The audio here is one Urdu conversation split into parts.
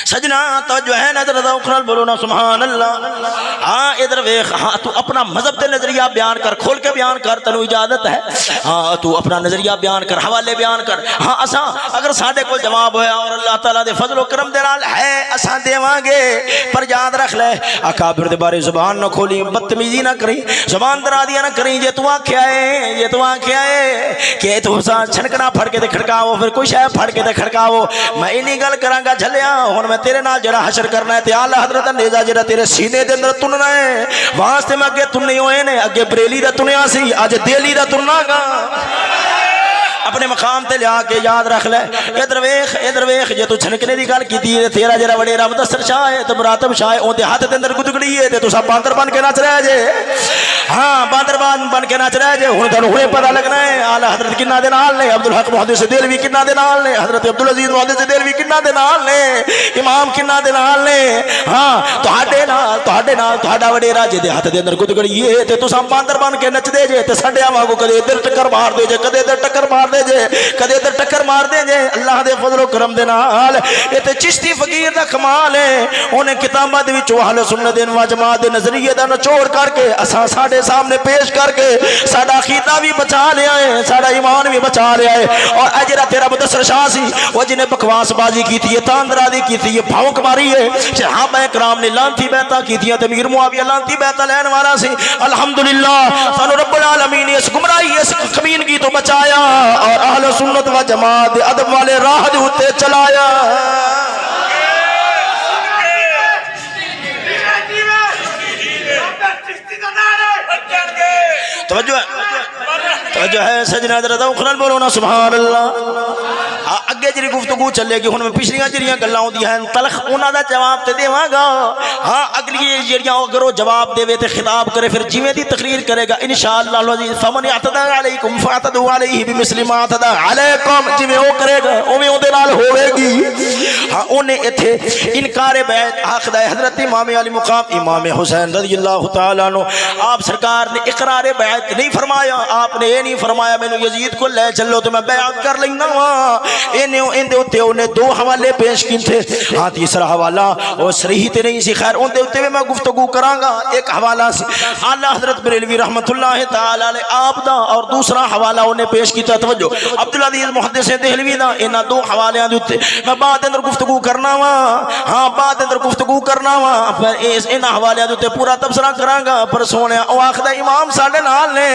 سجنا توجہ ہے نظر اقرار بولو نا سبحان اللہ. ہاں ادھر ویکھ, ہاں تو اپنا مذہب دے نظریہ بیان کر, کھول کے بیان کر, تینوں اجازت ہے. ہاں تو اپنا نظریہ بیان کر, حوالے بیان کر. ہاں اساں اگر ساڈے کول جواب ہویا اور اللہ تعالیٰ دے فضل و کرم دے نال ہے اساں دیواں گے, پر یاد رکھ لے اکابر دے بارے زبان نہ کھولی, بدتمیزی نہ کریں, زبان درازیاں نہ کریں. جے تو آکھیا ہے, جے تو آکھیا ہے کہ تو سا چھنکنا پھڑ کے تے کھڑکاو, پھر کوئی شے پھڑ کے تے کھڑکاو, میں اینی گل کراں گا جھلیا. ہن میں تیرے نال جڑا حشر کرنا ہے تے اعلی حضرت نیزا جڑا تیرے سینے دے اندر تننا ہے, واسطے میں اگے تننے ہوئے نے, اگے بریلی دا تنیا سی, اج دہلی دا تننا گا. اپنے مقام تے لیا کے یاد رکھ لے. ادھر ویکھ جے تو چھنکنے دی گل کیتی ہے, تیرا جڑا وڈیرا مدثر شاہ ہے تے مراتب شاہ ہے, اون دے ہاتھ دے اندر گدگڑی ہے تے تساں باندر بن کے نچ رہے جے. ہاں باندر بن کے نچ رہے جے. ہن تانوں ہوئے پتہ لگنا ہے اعلی حضرت کنا دے نال نے, عبدالحق محدث دہلوی کنا دے نال نے, حضرت عبدالعزیز محدث دہلوی کنا دے نال نے, امام کنا دے نال نے. ہاں تہاڈا وڈیرا جے دے ہاتھ دے اندر گدگڑی ہے تے تساں باندر بن کے نچ دے جے, تے سڈیاں وانگو کدے ادھر ٹکر مار دے جے, کدے ادھر ٹکر مار دے جے, کدے ادھر ٹکر مار دے جے. اللہ دے فضل و کرم دے نال اے تے چشتی فقیر دا کمال ہے. اونے کتاباں دے وچ اہل سنت و جماعت دے نظریے دا نچوڑ کر کے اساں ساڈے سامنے پیش کر کے ساڈا عقیدہ بھی بچا لیا ہے, ساڈا ایمان بھی بچا لیا ہے. اور اے جڑا تیرا مدثر شاہ سی وہ جنے بکواس بازی کیتی ہے, تاندرازی کیتی ہے, بھونک ماری ہے, صحابہ کرام نے لعنتی بیعتاں کیتیاں تے امیر معاویہ لعنتی بیعت لین والا سی. الحمدللہ سانو رب العالمین نے اس گمراہی اس کمینگی تو بچایا اور اہل سنت و جماعت ادب والے راہ دے اوتے چلایا. توجہ ہے سجنا حضرت اقرار بولو نا سبحان اللہ. اگے جی گفتگو چلے گی, ہن میں پچھلیاں جڑیاں گلاں ہوندیاں ہیں تلخ انہاں دا جواب تے دیواں گا. ہاں اگلی جڑیاں اگر وہ جواب دے تے خطاب کرے پھر جویں دی تقریر کرے گا انشاءاللہ العزیز. فمن اعتدى علیکم فاعتدوا علیہ بمثل ما اعتدى علیکم, جویں او کرے گا اوویں اودے نال ہوے گی. ہاں اونے ایتھے انکار بیعت آکھدا ہے حضرت امام علی مقام امام حسین رضی اللہ تعالی عنہ. آپ سرکار نے اقرار بیعت نہیں فرمایا, آپ نے یہ نہیں فرمایا مینوں یزید کو لے چلو تو میں بیعت کر لینا وا. اندے اوتے اونے دو حوالے پیش کیتے. ہاں تیسرا حوالہ او صحیح تے نہیں سی, خیر اندے اوتے میں گفتگو کراں گا. ایک حوالہ سی اعلی حضرت بریلوی رحمت اللہ تعالی علیہ آپ دا, اور دوسرا حوالہ اونے پیش کیتا توجہ عبدالعزیز محدث دہلوی دا. انہاں دو حوالیاں دے اوتے میں بعد اندر گفتگو کرنا وا. ہاں بعد اندر گفتگو کرنا وا, پر انہاں حوالیاں دے اوتے پورا تبصرہ کراں گا. پر سونیا او آکھدا امام ساڈے نال نے,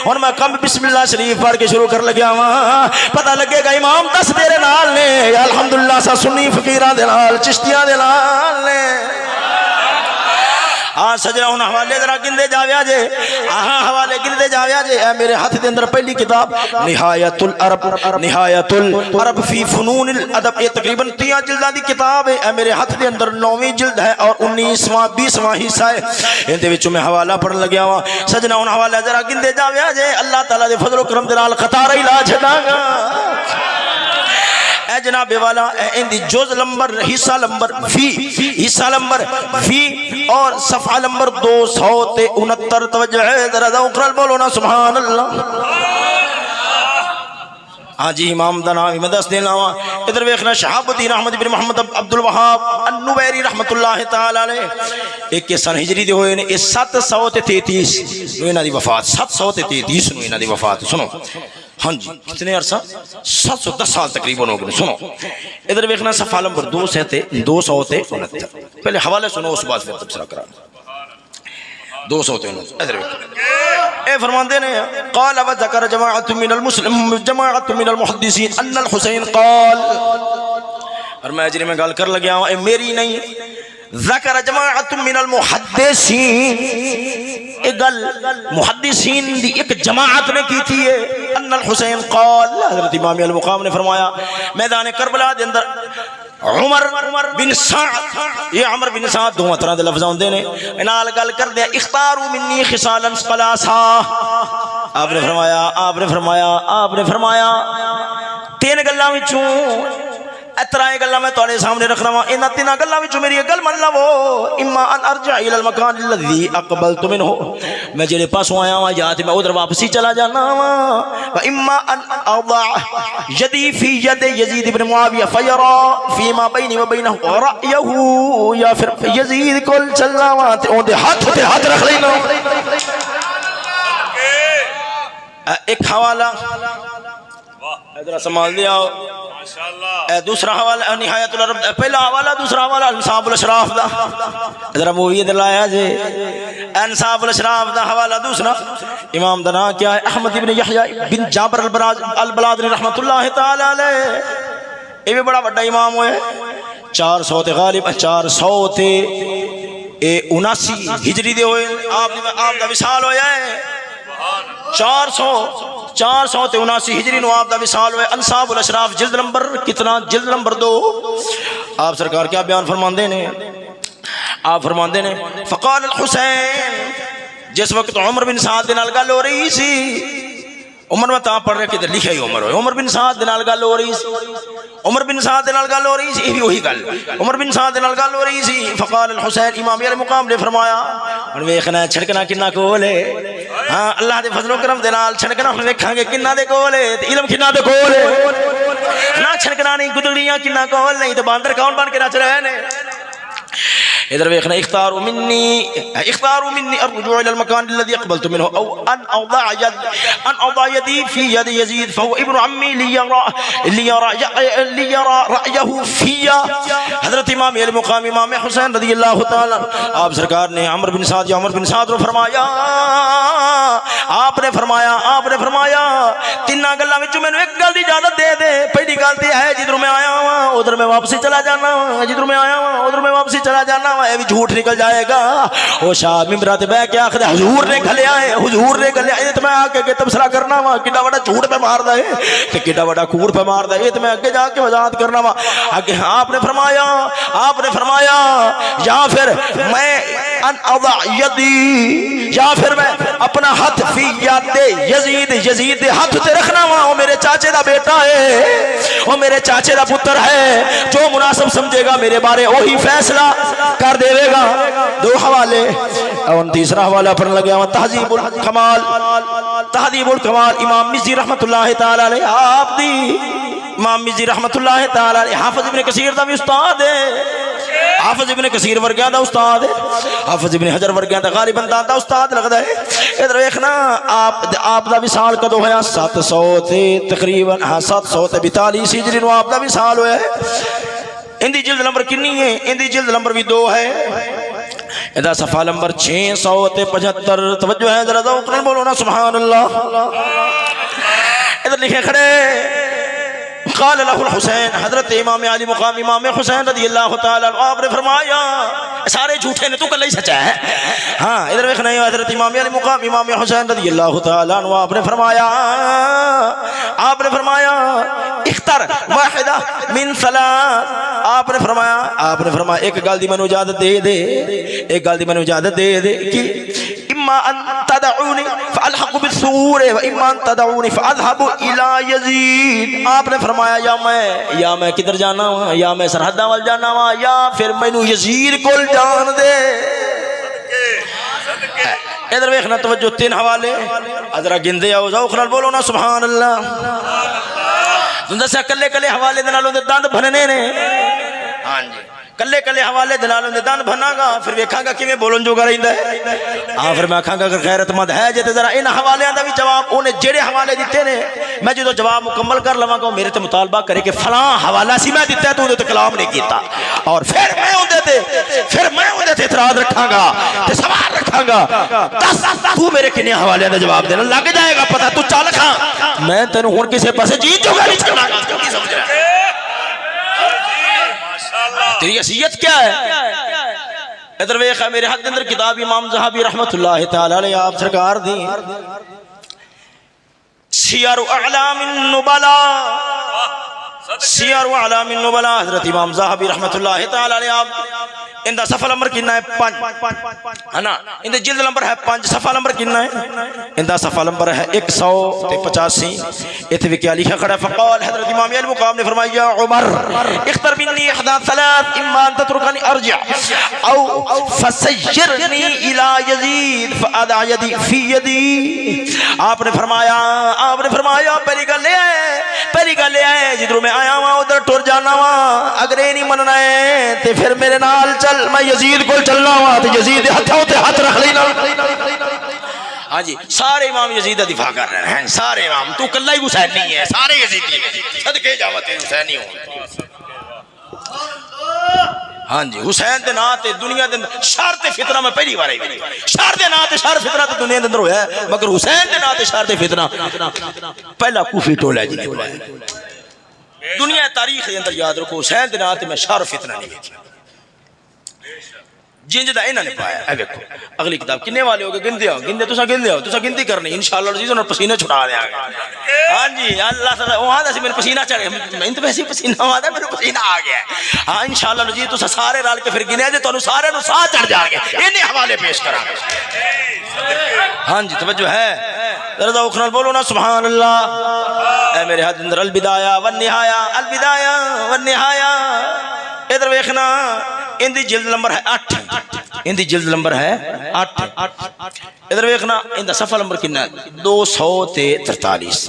ہن میں کم بسم اللہ شریف پڑھ کے شروع کر لگیا وا, پتہ لگے گا امام دس تیرے نال نے. الحمدللہ سا سنی فقیراں دے نال چشتیاں دے نال نے. ہاں سجنا ہن حوالے ذرا گندے جاویا جے. ہاں حوالے گندے جاویا جے. اے میرے ہاتھ دے اندر پہلی کتاب نہایت العرب فی فنون الادب, یہ تقریباً 30 جلداں دی کتاب ہے. اے میرے ہاتھ دے اندر 9ویں جلد ہے اور 19واں 20واں حصہ ہے. ان دے وچوں میں حوالہ پڑھن لگیا وا. سجنا ہن حوالہ ذرا گندے جاویا جے. اللہ تعالی دے فضل و کرم دے نال قطار ہی لا چھڈاں گا. اے جناب والا ان دی جز نمبر حصہ نمبر فی اور صفحہ نمبر 269. توجہ ہے ذرا اقرار بولو نا سبحان اللہ. ہاں جی امام دا نام میں دس دینا وا. ادھر ویکھنا شہاب الدین احمد بن محمد عبد الوہاب النویری رحمت اللہ تعالی علیہ 21 سن ہجری دے ہوئے نے. 733 نو انہاں دی وفات, 733 نو انہاں دی وفات. سنو ہاں جی کتنے عرصہ 710 سال تقریباً ہو گئے. سنو ادھر ویکھنا صفحہ نمبر 269. پہلے حوالے سنو اس بعد پھر تبصرہ کرا. 269 ادھر ویکھنا اے فرماندے نے قال وذكر جماعۃ من المحدثین ان الحسین قال. اور میں جی میں گل کر لگیا ہوں اے میری نہیں, ذکر جماعت من المحدثین, ایک گل محدثین دی ایک جماعت نے کی تھی ہے. ان الحسین قال, حضرت امام المقام نے فرمایا میدان کربلا دے اندر عمر بن سعد, یہ عمر بن سعد دو طرح دے لفظ ہوندے نے, نال گل کر دے اختاروا منی خصالا ثلاثا. آپ نے فرمایا 3 گلاں وچوں اترا گلا میں تواڈے سامنے رکھ رہا ہوں، انہاں تیناں گلاں وچوں میری گل من لو، اما ان ارجع الى المكان الذي اقبلت منه، میں جڑے پاسوں آیا ہوں یا تے میں ادھر واپسی چلا جانا وا، و اما ان اضع يدي في يد يزيد بن معاويه فيرى فيما بيني وبينه رايه، یا پھر یزید کول چلنا وا تے اون دے ہاتھ تے ہاتھ رکھ لینا۔ ایک حوالہ ادھر سنبھال دیا، دوسرا حوالہ نہایت العرب، پہلا حوالہ دوسرا حوالہ انصاف الاشراف دا، ذرا مووی ادھر لایا جی، انصاف الاشراف دا حوالہ دوسرا، امام دا نام کیا ہے؟ احمد بن یحییٰ بن جابر البلادری رحمۃ اللہ تعالی علیہ، یہ بھی بڑا بڑا امام ہوئے، 400 تے غالب 400 تے 79 ہجری دے ہوئے، آپ دا وصال ہویا ہے 400 تے 79 ہجری نو آپ دا وصال ہوئے۔ انصاف الاشراف جلد نمبر کتنا؟ جلد نمبر 2۔ آپ سرکار کیا بیان فرماندے نے؟ آپ فرماندے نے فقال الحسین، جس وقت عمر بن سعد نال گل ہو رہی سی، عمر میں تاں پڑھ رہے کہ لکھا ہی عمر ہوئے، عمر بن سعد نال گل ہو رہی سی، عمر بن سعد نال گل ہو رہی سی، یہ وہی گل عمر بن سعد نال گل ہو رہی سی۔ فقال الحسین، امام علیہ مقام نے فرمایا، ہن ویکھنا چھڑکنا کنا کول ہے، ہاں اللہ دے فضل و کرم دے نال چھڑکنا ہن ویکھاں گے کنا دے کول ہے، تے علم کنا دے کول ہے، نہ چھڑکنا نہیں گدڑیاں کنا کول نہیں، تے باندر کون بن کے نچ رہے نے۔ ادھر ویکھنا اختاروا مني الرجوع الى المكان الذي اقبلت منه او ان اضع يدي في يد يزيد فهو ابن عمي ليرى رايه في۔ حضرت امام علی مقام امام حسین رضی اللہ تعالی آپ سرکار نے عمر بن سعد کو فرمایا، آپ نے فرمایا تیناں گلاں وچوں مینوں ایک گل دی اجازت دے دے، پہلی گل تے ہے جدھر میں آیا ہوں ادھر میں واپسی چلا جانا ہوں، جدھر میں آیا ہوں ادھر میں واپسی چلا جانا ہوں، یہ بھی جھوٹ نکل جائے گا۔ وہ شاہ ممبر تے بیٹھ کے آکھدے حضور نے گھلیا ہے، حضور نے گھلیا ہے، تے میں آ کے تبصرہ کرنا وا کڈا بڑا جھوٹ پہ ماردا ہے تے کڈا بڑا کوڑ پہ ماردا ہے، تے میں اگے جا کے وضاحت کرنا وا۔ اگے آپ نے فرمایا یا پھر میں ان اضع یدی، یا پھر میں اپنا ہاتھ فی ید یزید دے ہاتھ تے رکھنا وا، وہ میرے چاچے دا بیٹا ہے، وہ میرے چاچے دا پتر ہے، جو مناسب سمجھے گا میرے بارے وہی فیصلہ کر دے گا۔ دو حوالے، اور تیسرا حوالہ پڑھنے لگا ہوں تہذیب الکمال امام مزی رحمت اللہ تعالی علیہ، آپ دی امام مزی رحمت اللہ تعالی علیہ حافظ ابن کثیر دا بھی استاد ہے، حافظ ابن کثیر ورگیاں دا استاد ہے، حافظ ابن حجر ورگیاں دا غالباً دا استاد لگدا ہے۔ ادھر ویکھنا آپ دا وصال کدوں ہویا؟ 700 تے تقریباً 742 ہجری نو آپ دا وصال ہویا ہے۔ اندی جلد نمبر کنی ہے؟ اندی جلد نمبر بھی 2 ہے، ادا صفحہ نمبر 675۔ توجہ ہے ذرا ذوق نال بولو نا سبحان اللہ۔ ادھر لکھے کھڑے قال له الحسین، حضرت امام علی مقام امام حسین رضی اللہ تعالی عنہ آپ نے فرمایا، سارے جھوٹے نے تو کل ہی سچا ہے، ہاں ادھر دیکھنا ہے حضرت امام علی مقام امام حسین رضی اللہ تعالی عنہ آپ نے فرمایا اختر واحدہ من ثلاث، آپ نے فرمایا ایک گل دی مینوں اجازت دے دے، ایک گل دی مینوں اجازت دے دے کہ اما ان تدعونی فالحق بالثور و اما ان تدعونی فاذهب الى یزید۔ آپ نے فرمایا یا میں کدھر جانا ہوں، یا میں سرحداں وال جانا ہوں، یا پھر مینوں یزید کول جان دے۔ ادھر ویکھنا توجہ 3 حوالے ذرا گندے آؤ ذوق نال بولو نا سبحان اللہ۔ تم دسیا کلے حوالے دے نالوں دے دند بھننے نے، ہاں جی کلے حوالے دے نالوں دے دند بھنا گا، پھر ویکھاں گا کیویں بولن جوگا رہندا ہے، ہاں پھر میں آکھاں گا اگر غیرت مند ہے جے تے ذرا ان حوالیاں دا بھی جواب اونے جڑے حوالے دتے نے میں جدوں جواب مکمل کر لواں گا میرے تے مطالبہ کرے کہ فلاں حوالہ سی میں دتا تو اودے تے کلام نہیں کیتا، اور پھر میں اودے تے اعتراض رکھاں گا تے سوال رکھاں گا، دس تو میرے کنے حوالے دا جواب دینا لگ جائے گا پتہ، تو چل کھاں میں تینوں ہن کسے پاسے جیت جوگا نہیں چھڑنا گا، کی سمجھ رہا ہے تیری حیثیت کیا ہے؟ ادھر ویکھا میرے ہاتھ اندر کتاب امام صاحب رحمت اللہ تعالی علیہ آپ سرکار دی سیر اعلام النبلاء، سیر اعلام النبلاء، حضرت امام صاحب رحمت اللہ تعالی علیہ آپ ان دا صفحہ نمبر کتنا ہے 5 ہے نا ان دا جلد نمبر ہے 5 صفحہ نمبر کتنا ہے ان دا صفحہ نمبر ہے 185 ایتھے بھی کیا لکھا کھڑا ہے فقال حضرت امام علی مقام نے فرمایا یا عمر اختر منی احدى ثلاث اما ان تتركني ارجع او فسيرني الى يزيد فادع يدي في يدي آپ نے فرمایا پہلی گل لے آئے جدھروں میں آیا ہوں ادھر ٹر جانا ہوں اگر یہ نہیں مننا ہے تے پھر میرے نال چل میں یزید کو چلنا ہوں تے یزید ہتھوں تے ہاتھ رکھ لینا ہاں جی سارے امام یزید کا دفاع کر رہے ہیں سارے امام تو کلا ہی حسین نہیں ہے سارے یزیدی ہیں صدقے جاوت حسینی ہوں ہاں جی حسین دے نا تے دنیا دے شر تے فتنہ میں پہلی بار آئی شر دے نا تے شر فتنہ تے دنیا دے اندر ہویا ہے مگر حسین دے نا تے شر تے فتنہ پہلا کوفی ٹولا ہے جی دنیا تاریخ دے اندر یاد رکھو حسین دے نا تے میں شر فتنہ نہیں دیکھا جنج دا انہاں نے پایا اے دیکھو اگلی کتاب کنے والے ہو گئے گن دے تسا گنتی کرنی انشاءاللہ عزیز انہاں پسینہ چھڑا دیا گا ہاں جی اللہ تعالی وہاں دا سی میرے پسینہ چڑھے میں تو ویسے پسینہ ہوا تھا میرے پسینہ آ گیا ہاں انشاءاللہ عزیز تسا سارے رل کے پھر گنے جے تانوں سارے نو ساتھ چڑھ جا گے انہیں حوالے پیش کرا ہاں جی توجہ ہے ذرا اخرال بولو نا سبحان اللہ اے میرے ہاتھ اندر البدایہ والنہایہ ادھر دیکھنا ان دی جلد نمبر ہے 8 ان دی جلد نمبر ہے 8 ادھر دیکھنا ان دا صفحہ نمبر کتنا ہے 243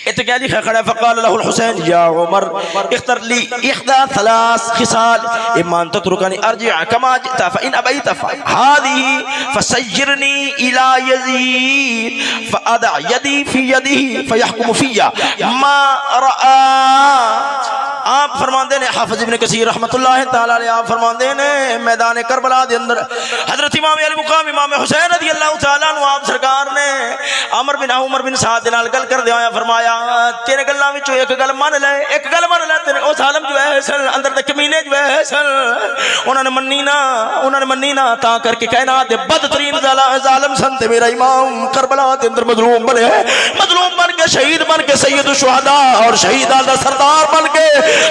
اتنے کیا لکھا کھڑا ہے فقال له الحسین یا عمر اختر لی احدى ثلاث خصال اما ان تتركني ارجع كما جئت فان ابيت هذه فسيرني الى يزيد فادع يدي في يده فيحكم في ما راى آپ فرماندے نے حافظ ابن کثیر رحمت اللہ تعالی علیہ آپ فرماندے نے میدان کربلا دے اندر حضرت امام علی مقام امام حسین رضی اللہ تعالی عنہ آپ سرکار نے عمر بن سعد نال گل کر دیا فرمایا تیرے گلاں وچوں ایک گل من لے تیرے او ظالم جو ہے سن اندر دے کمینے جو ہے سن انہاں نے منی نا تا کر کے کائنات دے بدترین ظالم سن تے میرا امام کربلا دے اندر مظلوم بن کے شہید بن کے سید الشہداء اور شہیداں دا سردار بن کے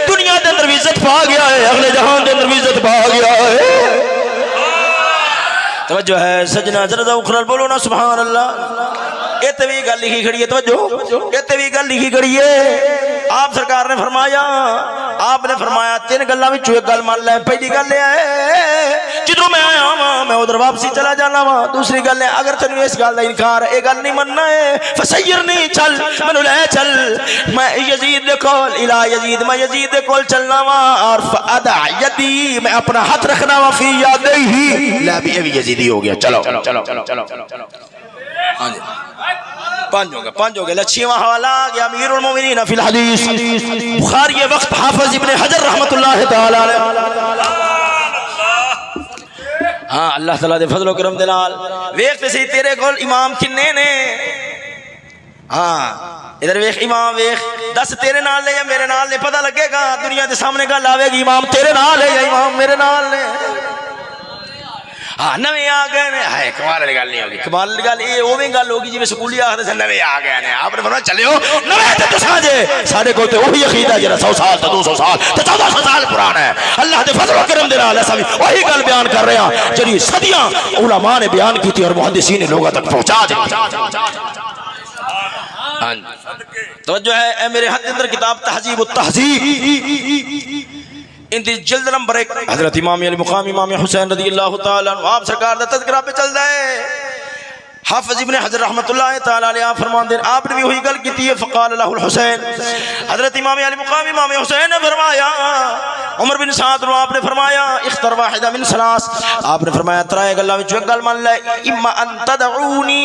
دنیا دے اندر عزت پا گیا ہے اگلے جہان دے اندر عزت پا گیا ہے توجہ ہے سجنا ذرا اخرال بولو نا سبحان اللہ ایتے بھی گل لکھی کھڑی ہے توجہ ایتے بھی گل لکھی کھڑی ہے آپ سرکار نے فرمایا تین گلاں وچوں ایک گل مان لے پہلی گل ہے جدوں میں آیا ہاں میں ادھر واپسی چلا جانا وا دوسری گل ہے اگر تینوں اس گل دا انکار ہے یہ گل نہیں مننا ہے فسیرنی چل مینوں لے چل میں یزید دے کول الی یزید میں یزید دے کول چلنا وا اور فادع یدی میں اپنا ہاتھ رکھنا وا فی یدیہ لا بھی یزیدی ہو گیا چلو ہاں جی پانچ ہو گئے لچھیواں حوالہ گیا امیر المومنین فی الحدیث بخاری وقت حافظ ابن حجر رحمت اللہ تعالی علیہ ہاں اللہ تعالیٰ دے فضل و کرم دے نال ویکھتے سی تیرے کول امام کنے نے ہاں ادھر ویکھ امام ویکھ دس تیرے نال نے یا میرے نال نے پتہ لگے گا دنیا دے سامنے گل آوے گی امام تیرے نال ہے یا امام میرے نال نے ہاں نویں آ گئے نے ہائے کمال والی گل نہیں ہوگی کمال والی گل یہ اوویں گل ہوگی جویں سکولی آکھدے سن نویں آ گئے نے آپ نے فرمایا چلیو نویں تے تساں جے ساڈے کول تے وہی عقیدہ جڑا 100 سال تے 200 سال تے 1400 سال پرانا ہے اللہ دے فضل و کرم دے نال اساں وہی گل بیان کر رہے ہاں جڑی صدیاں علماء نے بیان کی تھی اور محدثین نے لوگوں تک پہنچا دی توجہ ہے اے میرے ہاتھ اندر کتاب تہذیب التہذیب ان دی جلد نمبر 1 حضرت امام علی مقام امام حسین رضی اللہ تعالی عنہ آپ سرکار دا تذکرہ پہ چل ہے حافظ ابن حجر رحمت اللہ تعالی علیہ فرماندے آپ نے بھی وہی گل کی ہے فقال له الحسین حضرت امام علی مقام امام حسین نے فرمایا عمر بن سعد نے آپ نے فرمایا اختر واحدہ من ثلاث آپ نے فرمایا ترائے گلاں وچ ایک گل مان لے اما ان تدعونی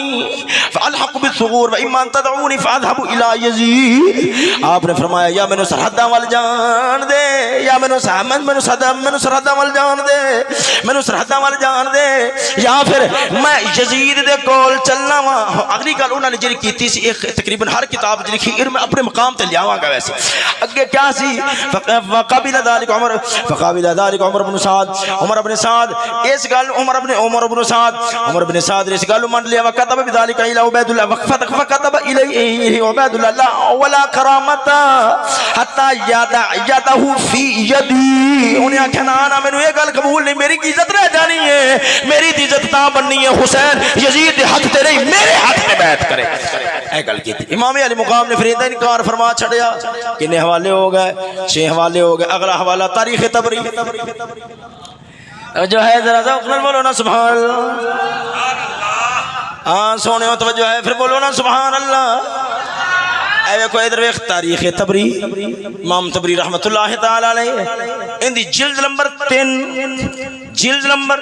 فالحق بالثغور و اما ان تدعونی فاذهب الى یزید آپ نے فرمایا یا مینوں سرحداں وال جان دے یا مینوں سرحداں وال جان دے یا پھر میں یزید دے کول چلنا وا اگلی گل انہوں نے جڑی کیتی سی ایک تقریباً ہر کتاب لکھی میں اپنے مقام تے لیاواں گا ویسے اگے کیا سی فقابل ذلك عمر بن سعد اس گل عمر بن سعد اس گل من لیا وكتب بذلك الى عبید اللہ فكتب الیہ عبید اللہ ولا کرامت حتى يده في یدی، انہیں آکھا نا میں نے یہ گل قبول نہیں، میری کی عزت رہ جانی ہے، میری عزت تا بننی ہے حسین یزید ہاتھ تے رہی میرے ہاتھ میں بیعت کرے، اے گل کی تھی۔ امام علی مقام نے فریدہ انکار فرما چھڑیا، کنے حوالے ہو گئے 6 حوالے ہو گئے۔ اگلا حوالہ تاریخ طبری جو ہے، ذرا ذوق نال بولو نا سبحان اللہ، ہاں سونے توجہ ہے، پھر بولو نا سبحان اللہ۔ اے کوئی ادھر ویکھ تاریخ طبری، امام طبری رحمت اللہ تعالی علیہ، ان دی جلد نمبر 3 جلد نمبر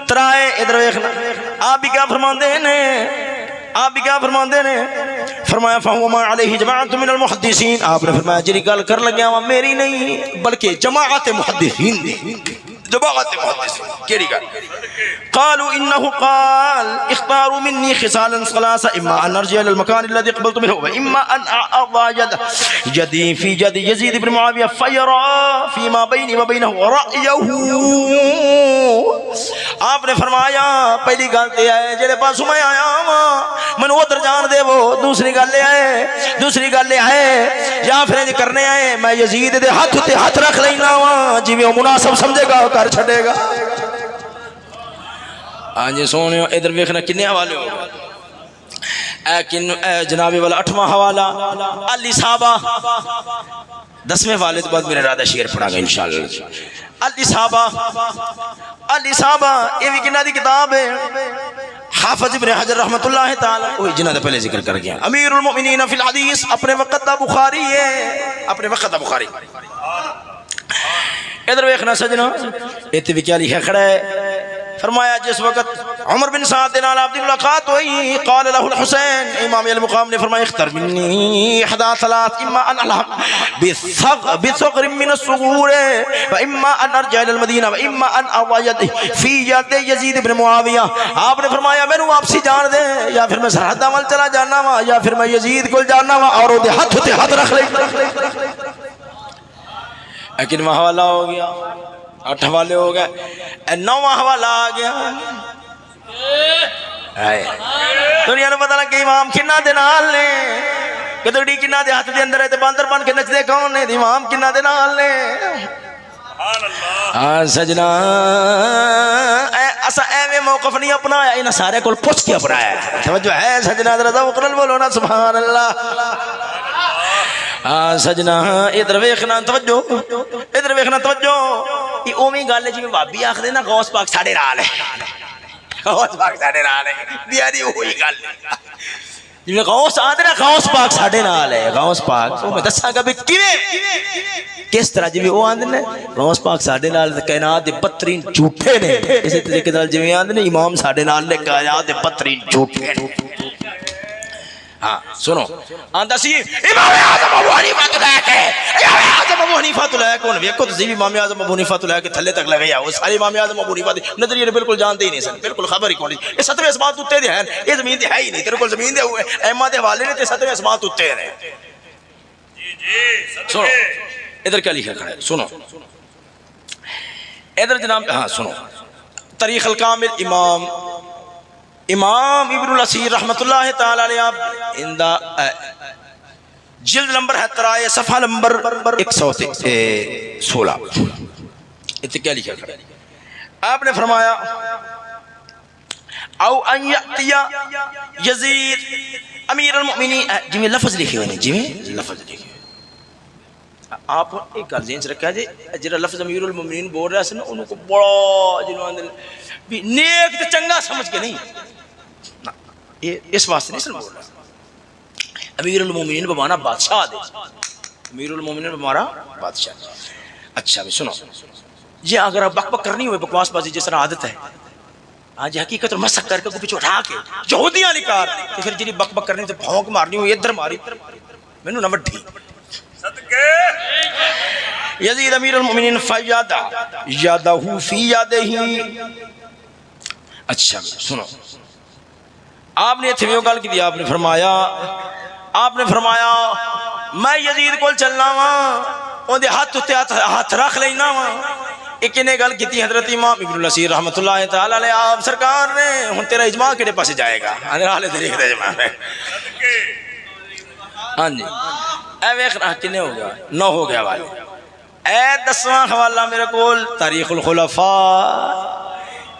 3 ادھر ویکھنا، آپ بھی کیا فرماندے ہیں، آپ بھی کیا فرماندے نے، فرمایا فہو ما علیہ جماعت من المحدثین، آپ نے فرمایا جنہی گل کر لگیا وہ میری نہیں بلکہ جماعت محدثین دی، جماعت محدثین کیڑی گل، قالوا انه قال اختاروا مني خصالا ثلاثه اما ان ارجع الى المكان الذي قبلت منه واما ان اضع يدي في يد يزيد بن معاويه فيرى فيما بيني وبينه رايه، آپ نے فرمایا پہلی گل تے ہے جڑے پاسوں میں آیا ہاں مینوں ادھر جان دے، وہ دوسری گل ہے یا پھر کرنے آئے میں یزید دے ہاتھ تے ہاتھ رکھ لینا وا جویں مناسب سمجھے گا کر چھڈے گا۔ ہاں جی سونے ادھر ویکھنا کنے حوالے ہو، اے جناب والا 8واں حوالہ علی صحابہ، 10ویں حوالے تو بعد میرا ارادہ شعر پڑھا گا انشاءاللہ۔ علی صحابہ یہ بھی کنہ دی کتاب ہے، حافظ ابن حجر رحمت اللہ تعالی، وہی جنہ دا پہلے ذکر کر گیا، امیر المؤمنین فی الحدیث، اپنے وقت دا بخاری ہے، اپنے وقت دا بخاری۔ ادھر ویکھنا سجنا، ایتھے بھی کیا لکھا کھڑا ہے، فرمایا جس وقت عمر بن سعد دے نال آپ دی ملاقات ہوئی، قال له الحسین، امام علی مقام نے فرمایا اختر منی احدى ثلاث اما ان الحق بثغر من الصغور واما ان ارجع الى المدینہ واما ان اضع في يد یزید بن معاویہ، آپ نے فرمایا مینوں واپسی جان دے یا پھر میں سرحد عمل چلا جانا وا یا پھر میں یزید کول جانا وا اور دے ہاتھ تے ہاتھ رکھ لے۔ لیکن حوالہ ہو گیا 8 حوالے ہو گئے، 9واں حوالہ آ گیا، دنیا نے پتہ لگا امام کنہ دے نال نے، کدڑی کنہ دے ہاتھ دے اندر ہے تے باندر بن کے نچدے کون نے، امام کنہ دے نال نے۔ ہاں سجنا اسا ایویں موقف نہیں اپنایا، انہاں سارے کول پوچھ کے اپنایا ہے، توجہ ہے سجنا، ذرا ذوق نال بولو نا سبحان اللہ۔ ہاں سجنا ادھر ویکھنا توجہ، ادھر ویکھنا توجہ، یہ اوویں گل ہے جویں بھابی آکھدے نا غوث پاک ساڈے نال ہے، غوث پاک ساڈے نال ہے، دیاری وہی گل جویں غوث آندے نا غوث پاک ساڈے نال ہے، غوث پاک او میں دساں گا بھی کیویں کس طرح جویں او آندے نے غوث پاک ساڈے نال تے کائنات دے بدترین جھوٹے نے، اسی طریقے نال جویں آندے نے امام ساڈے نال نے کائنات دے بدترین جھوٹے نے۔ ہاں سنو آندا سی امام اعظم ابو حنیفہ تو لے کے، امام اعظم ابو حنیفہ تو لے کے، ان ویکھو تسی امام اعظم ابو حنیفہ تو لے کے تھلے تک لگے وہ سارے امام اعظم ابو حنیفہ دے نظریے بالکل جانتے ہی نہیں سن، بالکل خبر ہی کون نہیں، یہ 7ویں آسمان تے اُتے دے ہیں، یہ زمین تے ہے ہی نہیں، تیرے کول زمین دے ہوئے ائمہ دے حوالے نے تے 7ویں آسمان تے اُتے نے۔ سنو ادھر کیا لکھا کھڑا ہے، سنو ادھر جناب، ہاں سنو تاریخ الکامل امام ابن الاسیر رحمت اللہ تعالی علیہ، اندہ جلد نمبر 17 صفحہ نمبر 116، اتنے کیا لکھا کھڑا ہے، آپ نے فرمایا او ان یأتی یزید امیر المؤمنین، جویں لفظ لکھے ہوئے ہیں، جویں لفظ لکھے ہوئے، آپ ایک گل ذہن چ رکھا جی، جڑا لفظ امیر المؤمنین بول رہا سی نا انہوں کو بڑا جنہوں آندے بھی نیک تے چنگا سمجھ کے نہیں، اس واسطے نہیں سن بول رہا، امیر المومنین بمانا بادشاہ دے، امیر المومنین بمانا بادشاہ۔ اچھا بھی سنو، یہ اگر آپ بک بک کرنی ہوئے بکواس بازی جس طرح عادت ہے، آج حقیقت اور مسخ کر کے کو پیچھے اٹھا کے یہودیاں نکار، تو پھر جنہی بک بک کرنی تو بھونک مارنی ہوئی ادھر ماری، میں نہ وڈھی یزید امیر المومنین فیادہ یادہ فی یادہ ہی۔ اچھا سنو، آپ نے اتھے گل کی دیا، آپ نے فرمایا میں یزید کول چلنا وا، ان دے ہاتھ رکھ لینا وا، ایک نے گل کی حضرت امام ابن الاسیر رحمت اللہ تعالی علیہ، آپ سرکار نے ہن تیرا اجماع کیڑے پاسے جائے گا، حالے طریقے تے اجماع ہے، ہاں جی اے ویکھ کنے ہو گیا 9 ہو گیا والے، اے 10واں حوالہ میرے کول تاریخ الخلفاء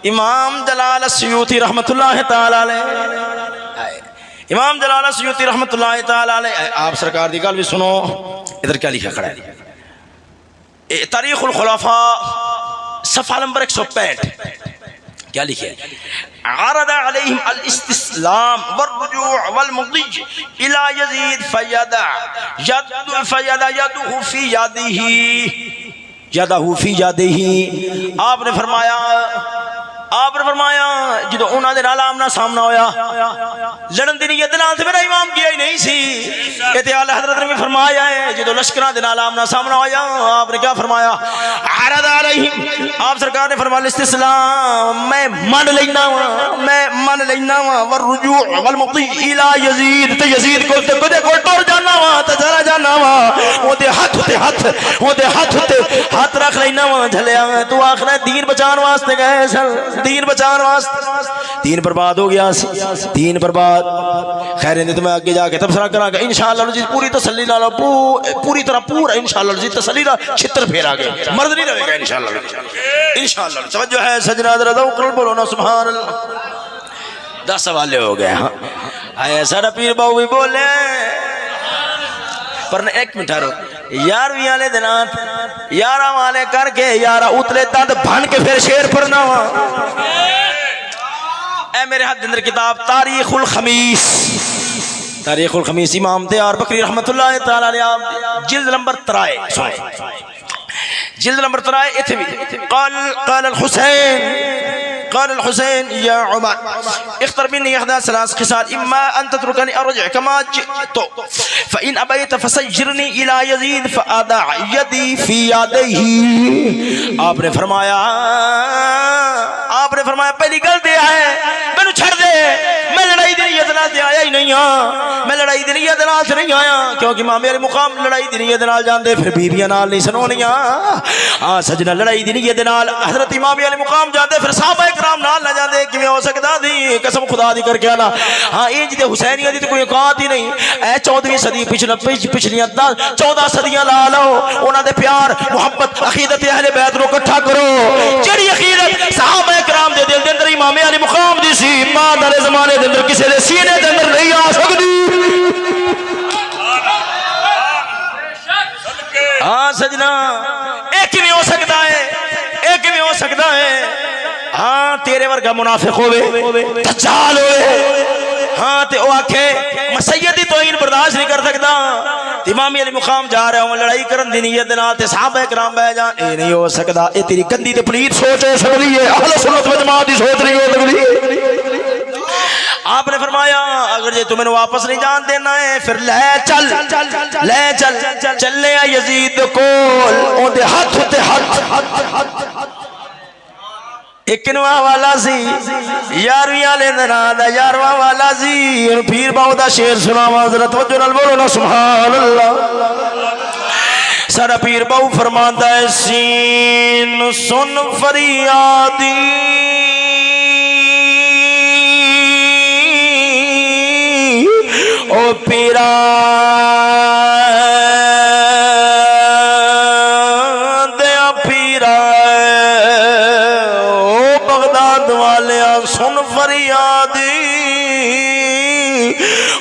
امام جلال السیوطی رحمت اللہ تعالی علیہ، امام جلال السیوطی رحمت اللہ تعالی علیہ، آپ سرکار دی گل بھی سنو، ادھر کیا لکھا کھڑا ہے تاریخ الخلفاء صفحہ نمبر 165، کیا لکھے؟ عرض علیہم الاستسلام والرجوع والمضی الى یزید فیدع یدہ فی یدہ، آپ نے فرمایا جدو انہاں دے نال آمنا سامنا ہویا، لڑن دی نیت نال تے میرا امام گیا ہی نہیں سی، کہتے اعلی حضرت نے بھی فرمایا ہے جدو لشکراں دے نال آمنا سامنا ہویا، آپ نے کیا فرمایا؟ عرض علیہم، آپ سرکار نے فرمایا الاستسلام، میں من لینا وا والرجوع والمضی الی یزید، تے یزید کول تے کدے کول ٹر جانا وا تے چلا جانا وا، او دے ہاتھ تے ہاتھ رکھ لینا وا، جھلیا تو آخنا دین بچان واسطے گئے سن، دین بچان واسطے، دین برباد ہو گیا سی، دین برباد، خیر اندے تو میں آگے جا کے تبصرہ کرا گا انشاءاللہ العزیز پوری تسلی نال، پوری طرح پورا انشاءاللہ العزیز تسلی نال چھتر پھیرا گے، مرد نہیں رہے گا انشاءاللہ، انشاءاللہ توجہ ہے سجنہ ذرا ذوق بولو نا سبحان اللہ۔ 10 حوالے ہو گئے، ہاں ایسا پیر باؤ بھی بولے پر ایک منٹ رو، 11ویں والے دنات 11 والے کر کے 11 اتلے دند بھن کے پھر شیر پڑھنا وا۔ اے میرے ہاتھ اندر کتاب تاریخ الخمیس، تاریخ الخمیس امام دیار بکری رحمت اللہ تعالی علیہ، جلد نمبر 3، جلد نمبر 3، اتھے بھی قال الحسين يا عمر اختر مني احدى 3 خصال، اما ان تتركني ارجع كما جئت فان ابيت فسجرني الى يزيد فاضع يدي في يديه۔ آپ نے فرمایا پہلی گل دے ہے مینوں چھڑ دے، میں لڑائی دی نیت نال تے آیا ہی نہیں ہاں، میں لڑائی دی نیت نال تے نہیں آیا، کیونکہ امام علی مقام لڑائی دی نیت نال جاندے پھر بیویاں نال نہیں سنونیاں، ہاں سجنا لڑائی دی نیت نال حضرت امام علی مقام جاندے پھر صحابہ کرام نال نہ جاندے، کیویں ہو سکدا دی؟ قسم خدا دی کر کے آنا، ہاں انج دے حسینیہ دی تے کوئی اوقات ہی نہیں، اے 14ویں صدی پچھلیاں 14 صدیاں لا لو، انہاں دے پیار محبت عقیدت اہل بیت نو اکٹھا کرو، جڑی عقیدت صحابہ کرام دے دل دے اندر امام علی مقام دی سی، بعد والے زمانے دے اندر کسے دے سینے دے اندر نہیں آ سکدی۔ ہاں سجنا ایک کیویں ہو سکدا ہے، ایک کیویں ہو سکدا ہے؟ ہاں تیرے ورگا منافق ہوئے، دجال ہوئے، ہاں تے او آکھے میں سیدی توہین برداشت نہیں کر سکتا، امام علی مقام جا رہا ہوں لڑائی کرن دی نیت نال تے صحابہ کرام بہ جان، اے نہیں ہو سکدا، اے تیری گندی تے پلید سوچ ہے سکدی ہے، اہل سنت و جماعت دی سوچ نہیں ہو سکدی۔ آپ نے فرمایا اگر جے تمہیں واپس نہیں جان دینا ہے پھر لے چل چلے یزید کول، اون دے ہاتھ تے ہاتھ اکنواں والا سی، 11ویں والے دن 11واں والا سی، پیر باؤ دا شعر سناواں ذرا توجہ نال بولو نا سبحان اللہ۔ سارا پیر باؤ فرماندا ہے سین سن فریادی او پیرا دیا پیرا او بغداد والیا سن فریادی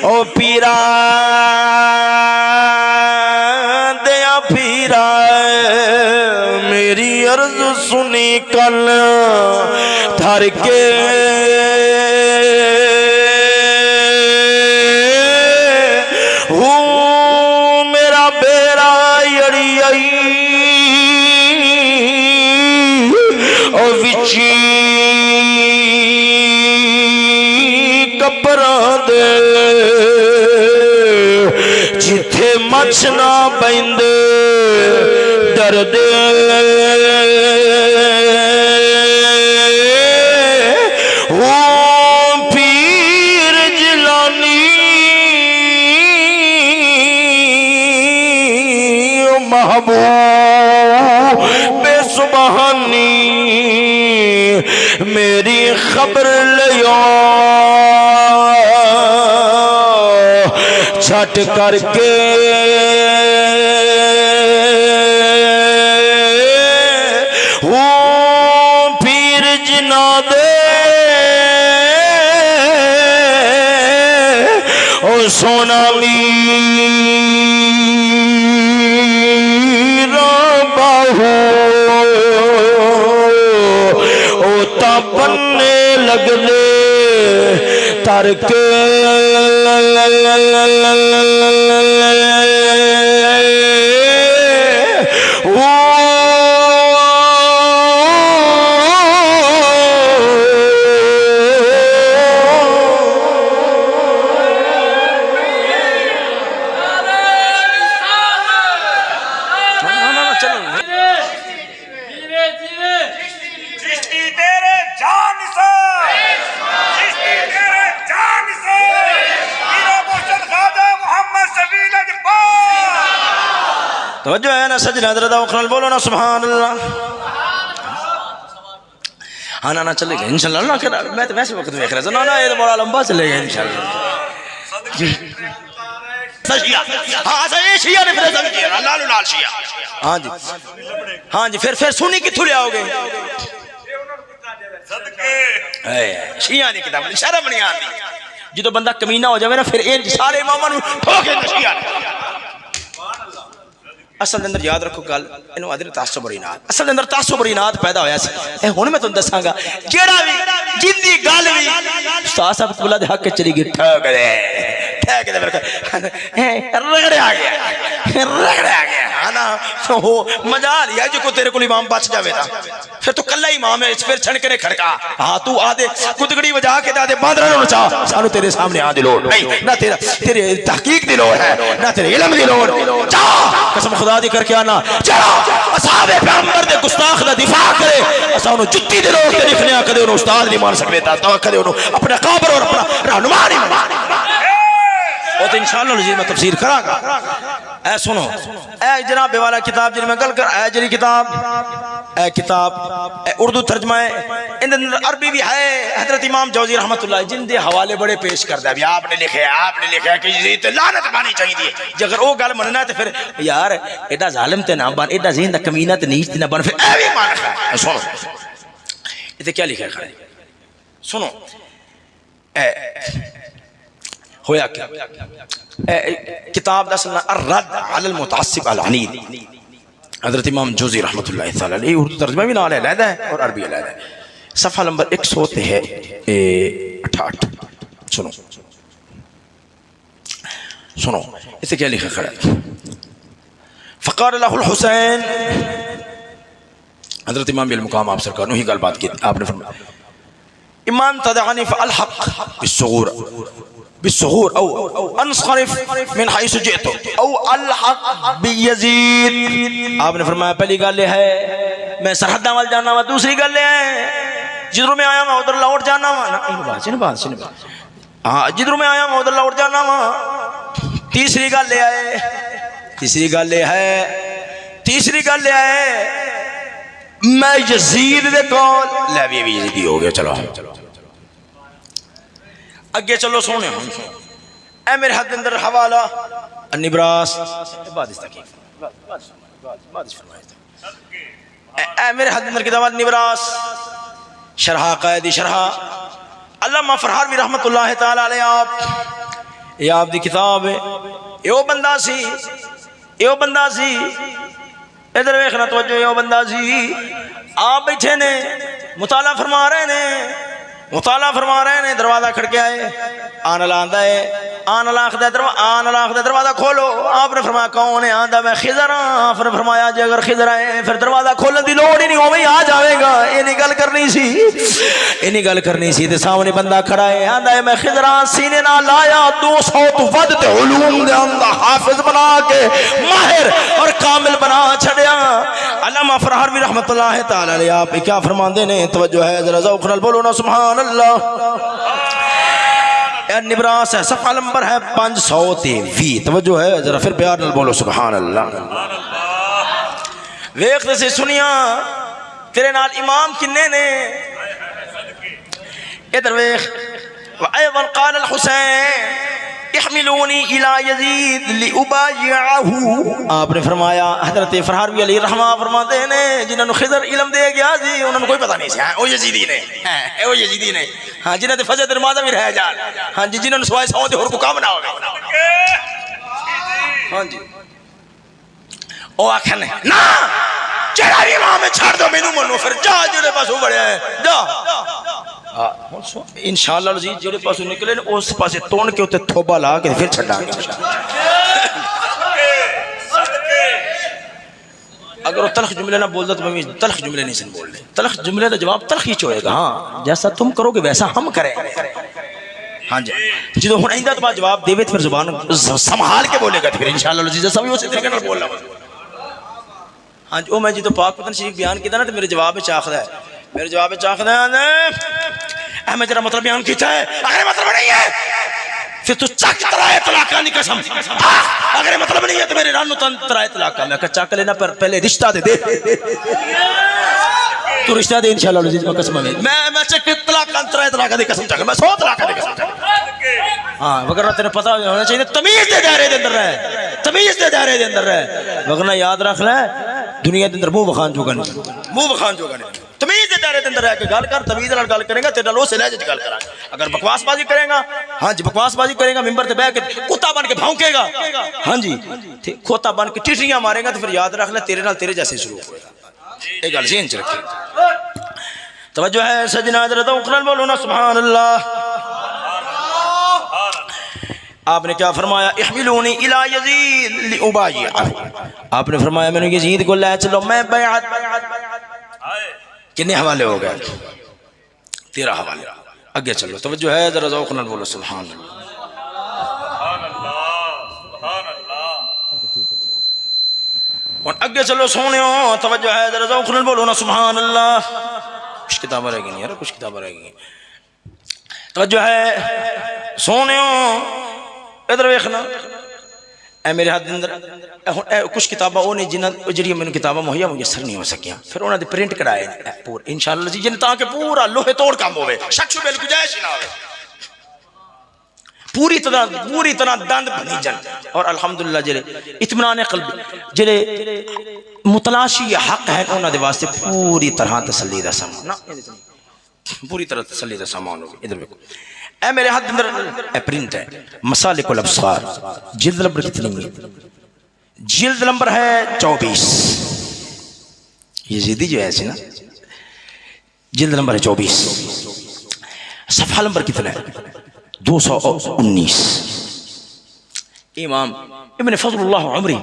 او پیرا دیا پیرا میری عرض سنی کل دھر کے جتھے مچھ نہ بیندے درد او پیر جلانی محبوب بے سبحانی میری خبر لیو چھٹ کر کے او سونا میرا باہو او تبنے لگ لے ترک توجہ ہے نا سجنہ حضرت اقرار بولو نا سبحان اللہ. ہاں نا چلے گئے انشاءاللہ. اللہ کرا میں تو ویسے وقت دیکھ رہا تھا نا یہ تو بڑا لمبا چلے گئے انشاءاللہ. ہاں صحیح شیعہ نے پھر سمجھے اللہ لال شیعہ. ہاں جی ہاں جی پھر سنی کتھوں لے آؤ گے شیعہ نے کتاب شرم نہیں آتی. جدو بندہ کمینہ ہو جائے نا پھر ان سارے اماموں نے ٹھوکے شیعہ نے. اصل اندر یاد رکھو گل انہوں آدھے تعصب اور اناد. اصل اندر تعصب اور اناد پیدا ہویا سی. ہن میں تم دساں گا جیڑا بھی جن دی گل بھی استاد صاحب قبلہ دے حق کے چلی گئی ٹھیک دے رگڑے آ گیا نا ہو مجال یا جو کو تیرے کو امام بچ جاوے دا پھر تو کلہ امام ہے. پھر چھنکے نے کھڑکا ہاں تو آدھے کتگڑی وجہ کے دے باندرہ نو نچا سانو تیرے سامنے آدھے لوڑ نہیں نہ تیرے تحقیق دی لوڑ ہے نہ تیرے علم دی لوڑ. جا قسم خدا دی کر کے آنا چلا اصحاب پیغمبر دے گستاخ دا دفاع کرے اسا انہوں جتی دے لوگ تے لکھنے کدے انہوں استاد نہیں مان سکتے تا کدے انہوں اپنے قابر اور اپنا رہنما نہیں مان. وہ تو انشاءاللہ لذیذ میں تفسیر کرا گا. اے سنو اے جناب والا کتاب جن میں گل کر اے جری کتاب اے کتاب اے اردو ترجمہ ہے ان اندر عربی بھی ہے. حضرت امام جوزی رحمت اللہ جن دے حوالے بڑے پیش کردا ہے. آپ نے لکھا کہ یہ تے لعنت پانی چاہیے جے اگر وہ گل مننا ہے تے پھر یار ایڈا ظالم تے نہ بن ایڈا ذہن دا کمینہ تے نیچ تے نہ بن. پھر اے بھی مان ہے. سنو تے کیا لکھا ہے سنو ہویا کیا کتاب دا سننا الرد علی المتعصب العنید حضرت امام جوزی رحمت اللہ تعالی علیہ. اردو ترجمہ بھی نال علیحدہ ہے اور عربی علیحدہ ہے. صفحہ نمبر 100 ہے 68. سنو اسے کیا لکھا کھڑا ہے. فقال له الحسین حضرت امام بالمقام آپ سرکار نے ہی گل بات کی. آپ نے فرمایا ایمان تدعنی فالحق بالصغور او انصرف من حیث جئت او الحق بیزید. آپ نے فرمایا پہلی گل یہ ہے میں سرحدہ وال جانا ہوا. دوسری گل یہ ہے جدھروں میں آیا میں ادھر لوٹ جانا ہوا. ہاں جدھروں میں آیا میں ادھر لوٹ جانا ہوا. تیسری گل یہ ہے میں یزید دے کول لے بھی یزیدی ہو گیا. چلو اگے چلو سونے اے میرے حد اندر حوالہ النبراس اے میرے حد اندر کتاب النبراس شرح قائدی شرح علامہ فرحاروی رحمت اللہ تعالی علیہ. آپ یہ آپ دی کتاب ہے. یہ بندہ سی ادھر ویکھنا توجہ. یہ بندہ سی آپ بیٹھے نے مطالعہ فرما رہے نے دروازہ کھڑکے آئے آن اللہ آندہ ہے آن اللہ آخدہ دروازہ کھولو. آپ نے فرمایا کون ہے؟ آندہ میں خضر ہاں. آپ نے فرمایا جی اگر خضر آئے پھر دروازہ کھولنے دی لوڑ ہی نہیں ہو آ جاوے گا. یہ نہیں گل کرنی سی تے سامنے بندہ کھڑا ہے. آندہ ہے میں خضر ہاں. سینے نہ لایا 200 تو ود تے علوم دے اندر حافظ بنا کے ماہر اور کامل بنا چھڑیا. علامہ فرحاروی رحمت اللہ تعالی علیہ آپ کیا فرماندے نے توجہ ہے ذرا ذوق نال بولو نا سبحان اللہ. نبراس ہے صفحہ نمبر ہے 523. توجہ ہے ذرا پھر پیار نال بولو سبحان اللہ. ویکھ سے سنیا تیرے نال امام کنے نے ادھر ویکھ. وایضا قال الحسین احملونی الی یزید لابایعہ، آپ نے فرمایا حضرت فرحاروی علیہ الرحمہ فرماتے ہیں جنہوں نے خضر علم دے گیا سی انہوں نے کوئی پتہ نہیں سی، ہاں وہ یزیدی نے، ہاں وہ یزیدی نے، ہاں جنہوں نے فجر نماز بھی رہ جان، ہاں جی جنہوں نے سوائے سو دے اور کو کام نہ ہوگا، ہاں جی او آکھن نا چڑھا بھی ماں میں چھاڑ دو مینو منو پھر جا جڑے پاسوں بڑے ہیں جا انشاءاللہ العزیز جڑے پاسوں نکلے اس پاسے تون کے ہوتے تھوبا لا کے پھر چھڑا گے اگر وہ تلخ جملے نہ بولتا تو میں تلخ جملے نہیں سن بول لے، تلخ جملے کا جواب تلخ ہی چوئے گا، ہاں جیسا تم کرو گے ویسا ہم کریں، ہاں جی جدو ہن آئندہ تو بعد جواب دے پھر زبان سنبھال کے بولے گا پھر انشاءاللہ العزیز سب اسی طریقے نال بول رہا ہوں، ہاں جی او میں جدو پاک پتن شریف بیان کیتا نا تو میرے جواب وچ آکھدا ہے، میرے جواب وچ آکھدا ہے میں تیرا مطلب بیان کیتا ہے اگر مطلب نہیں ہے پھر تو چک ترائے طلاقہ نہیں قسم، اگر مطلب نہیں ہے تو میرے رانو ترائے طلاقہ، میں کہا چک لینا پر پہلے رشتہ دے دے تو رشتہ دے انشاءاللہ العزیز میں قسم ہے میں چک طلاقہ ترائے طلاقہ دی قسم چک میں 100 طلاقہ دی قسم چک، ہاں وگرنہ تیرے پتہ ہونا چاہیے تمیز دے دائرے دے اندر رہے، تمیز دے دائرے دے اندر رہے، وگرنہ یاد رکھ لے دنیا دے اندر منہ بخان چوگا نہیں، منہ بخان چوگا نہیں، تمیز دے دائرے دے اندر رہ کے گل کر، تمیز نال گل کرے گا تیرا لو سے لہجے گل کرا، اگر بکواس بازی کرے گا، ہاں جی بکواس بازی کرے گا ممبر تے بیٹھ کے کتا بن کے بھونکے گا، ہاں جی کھوتا بن کے ٹٹریاں مارے گا تو پھر یاد رکھ لے تیرے نال تیرے جیسے سلوک ہوئے گا، ایک گل ذہن چ رکھے، توجہ ہے سجنا حضرت اقرار بولو نا سبحان اللہ، آپ نے کیا فرمایا احملونی الی یزید لابایعہ، آپ نے فرمایا میں نے یزید کو لے چلو میں بیعت، کتنے حوالے ہو گئے 13 حوالے، اگے چلو توجہ ہے ذرا ذوق نال بولو سبحان اللہ، اور اگے چلو سونےو توجہ ہے ذرا ذوق نال بولو نا سبحان اللہ، کچھ کتابیں رہ گئی یار کچھ کتابیں رہ گئی، توجہ ہے سونےو ادھر ویکھنا اے میرے ہاتھ اندر کچھ کتاباں وہ نہیں جنہاں جڑیاں میں کتاباں مہیا میسر نہیں ہو سکیاں، پھر انہاں دے پرنٹ کرائے پور انشاءاللہ جی جن تاکہ پورا لوہے توڑ کام ہوے، شک شبہ گنجائش نہ ہوے، پوری طرح دند بنی جن، اور الحمدللہ جڑے اطمینان قلب جڑے متلاشی حق ہے انہاں دے واسطے پوری طرح تسلی دا سامان، پوری طرح تسلی دا سامان ہوگی، ادھر دیکھو اے میرے ہاتھ اندر اے پرنٹ ہے مسالک الابصار، جلد نمبر کتنی ہے؟ جلد نمبر ہے 24، یزیدی جو ہے ایسے نا، جلد نمبر ہے 24، صفحہ نمبر کتنا ہے 219، امام ابن فضل اللہ عمری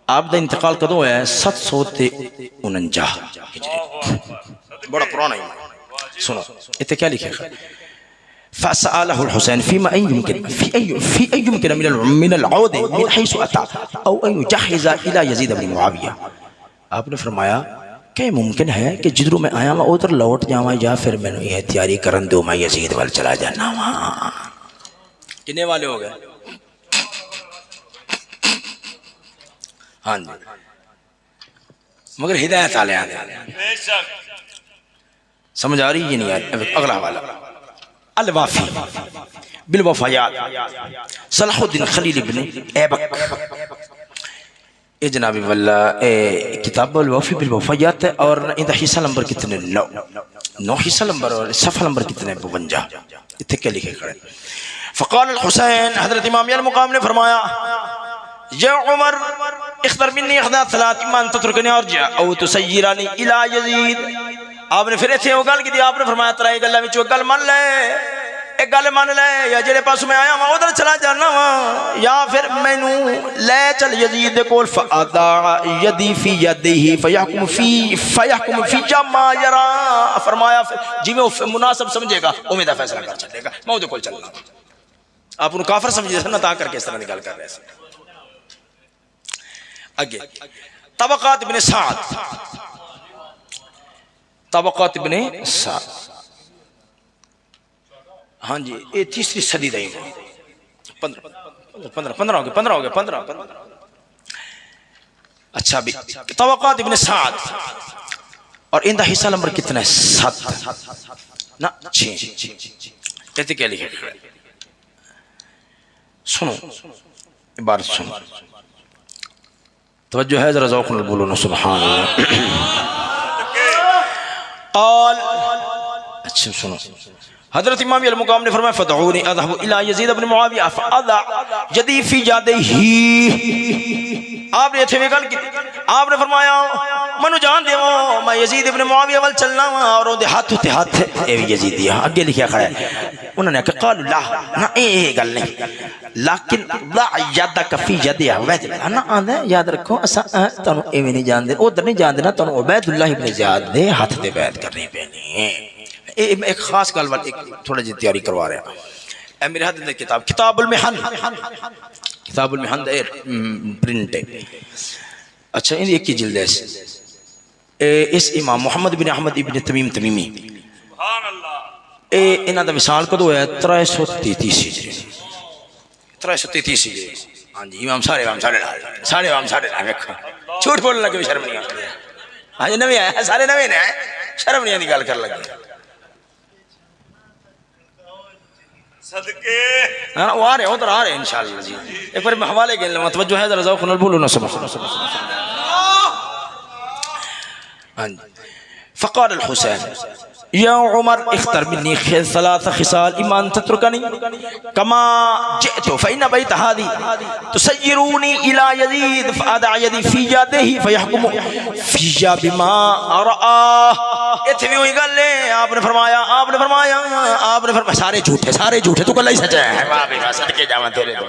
آپ دا انتقال کدوں ہے 749 ہجری، بڑا پرانا امام، سنو اتنے کیا لکھے گا فسأله الحسين فيما في أي يمكن من العود من حيث أتى أو أن يجهز إلى يزيد بن معاوية، آپ نے فرمایا کہ ممکن ہے کہ جدروں میں آیا میں ادھر لوٹ جاواں یا پھر میں یہ تیاری کرن دو میں یزید وال چلا جانا وہاں، کتنے والے ہو گئے؟ ہاں جی مگر ہدایت والے آنے سمجھ آ رہی ہے نہیں یار، اگلا والا الوافی بالوفایات صلاح الدین خلیل ابن ایبک، اے جناب واللہ اے کتاب الوافی بالوفایات ہے، اور ان دا حصہ نمبر کتنے 9 حصہ نمبر اور صفحہ نمبر کتنے 52، اتنے کیا لکھے کھڑے، فقال الحسین حضرت امام المقام نے فرمایا یا عمر اختر منی اخذات ثلاث من تترکنی ارجع او تسیرانی الى یزید، آپ نے پھر ایتھے وہ گل کی، آپ نے فرمایا ترائی گلہ میں گل من لے، ایک گل من لے یا جڑے پاس میں آیا وہاں ادھر چلا جانا وہاں، یا پھر میں نو لے چل یزید کول فاضاع یدی فی یدیہ فیحکم فی جما یرا، فرمایا جی میں مناسب سمجھے گا امید فیصلہ کر چلے گا، میں ادھر کول چلنا، آپ انہوں کافر سمجھے تھے نا تا کر کے اس طرح نکال کر رہے ہیں، آگے طبقات ابن سعد، طبقات ابن سعد، ہاں جی یہ تیسری صدی دا امام، 15 ہو گئے 15 اچھا بھی طبقات ابن سعد، اور ان دا حصہ نمبر کتنا ہے 7 نا 6، کہتے کیا لکھے کھڑے سنو عبارت سنو، توجہ ہے ذرا ذوق بولو نا سبحان اللہ۔ قال، اچھا سنو، حضرت امام المقام نے فرمایا فدعونی اذهب الى یزید بن معاویہ فاضع یدی فی یدیہ۔ آپ نے اتھے میں گل کی، آپ نے فرمایا منو جان دے وہ میں یزید ابن معاویہ وال چلنا وا اور دے ہاتھ تے ہاتھ اے یزیدی اگے لکھیا کھڑا ہے۔ انہوں نے کہا قالوا لا نہ اے گل نہیں، لیکن ضع یدک فی ید عبید اللہ، نہ آندا یاد رکھو اسا تانوں ایویں نہیں جان دے، ادھر نہیں جان دینا، تانوں عبید اللہ ابن زیاد دے ہاتھ تے بیعت کرنی پینی ہے۔ ایک خاص گل وال تھوڑا جی تیاری کروا رہا ہوں۔ اے میرے ہاتھ میں کتاب کتاب المحن، کتاب المحن پرنٹ ہے، اچھا ان ایک ہی جلد ہے، اس امام محمد بن احمد ابن تمیم تمیمی انہاں دا وصال کدو ہے 333 ہجری، 333 ہجری۔ ہاں جی امام سارے ویکھو جھوٹ بولن لگے بھی شرم نہیں آتی ہے۔ ہاں جی نویں آیا، سارے نویں نے شرم نہیں آتی گل کر لگے صدقے، وہ آ رہے ادھر آ رہے ہیں انشاءاللہ جی۔ ایک بار میں حوالے گئے لما توجہ ہے ذرا ذوق نال بولو نا سبحان اللہ۔ فقال الحسین یا عمر اختر منی ثلاث خصال ایمان تترکنی کما جئت فإن بیت هذه تسیرونی الى یزید فادع یدی فی یدہ فیحکم فی بما رآہ۔ اتھے بھی ہوئی گل ہے، آپ نے فرمایا سارے جھوٹے تو کل ہی سچا ہے، واہ بے صدقے جاواں تیرے تو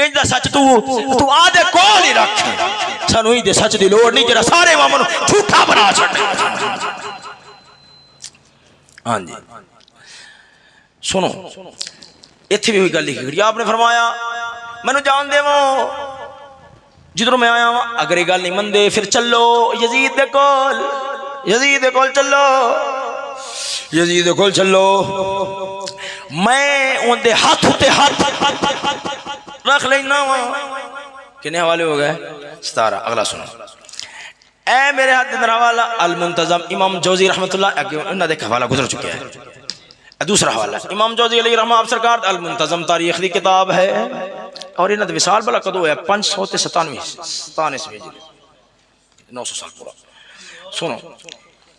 ان دا سچ تو آدھے کول ہی رکھ، سانو ہی دے سچ دی لوڑ نہیں جڑا سارے عوام نوں جھوٹا بنا چھڈے۔ ہاں جی سنو، اتھے بھی ہوئی گل لکھی گئی، آپ نے فرمایا مینوں جان دے وہ جدھروں میں آیا ہوں، اگر یہ گل نہیں مندے پھر چلو یزید دے کول چلو، میں ان دے ہاتھ تے ہاتھ رکھ لینا وا۔ کنے حوالے ہو گئے 17۔ اگلا سنو، اے میرے ہاتھ اندر حوالہ المنتظم امام جوزی رحمۃ اللہ، انہاں دے حوالہ گزر چکے ہیں۔ دوسرا حوالہ امام جوزی علیہ رحمہ آپ سرکار المنتظم تاریخ دی کتاب ہے، اور انہاں دے وصال بلا کدو ہے 597 900 سال پورا۔ سنو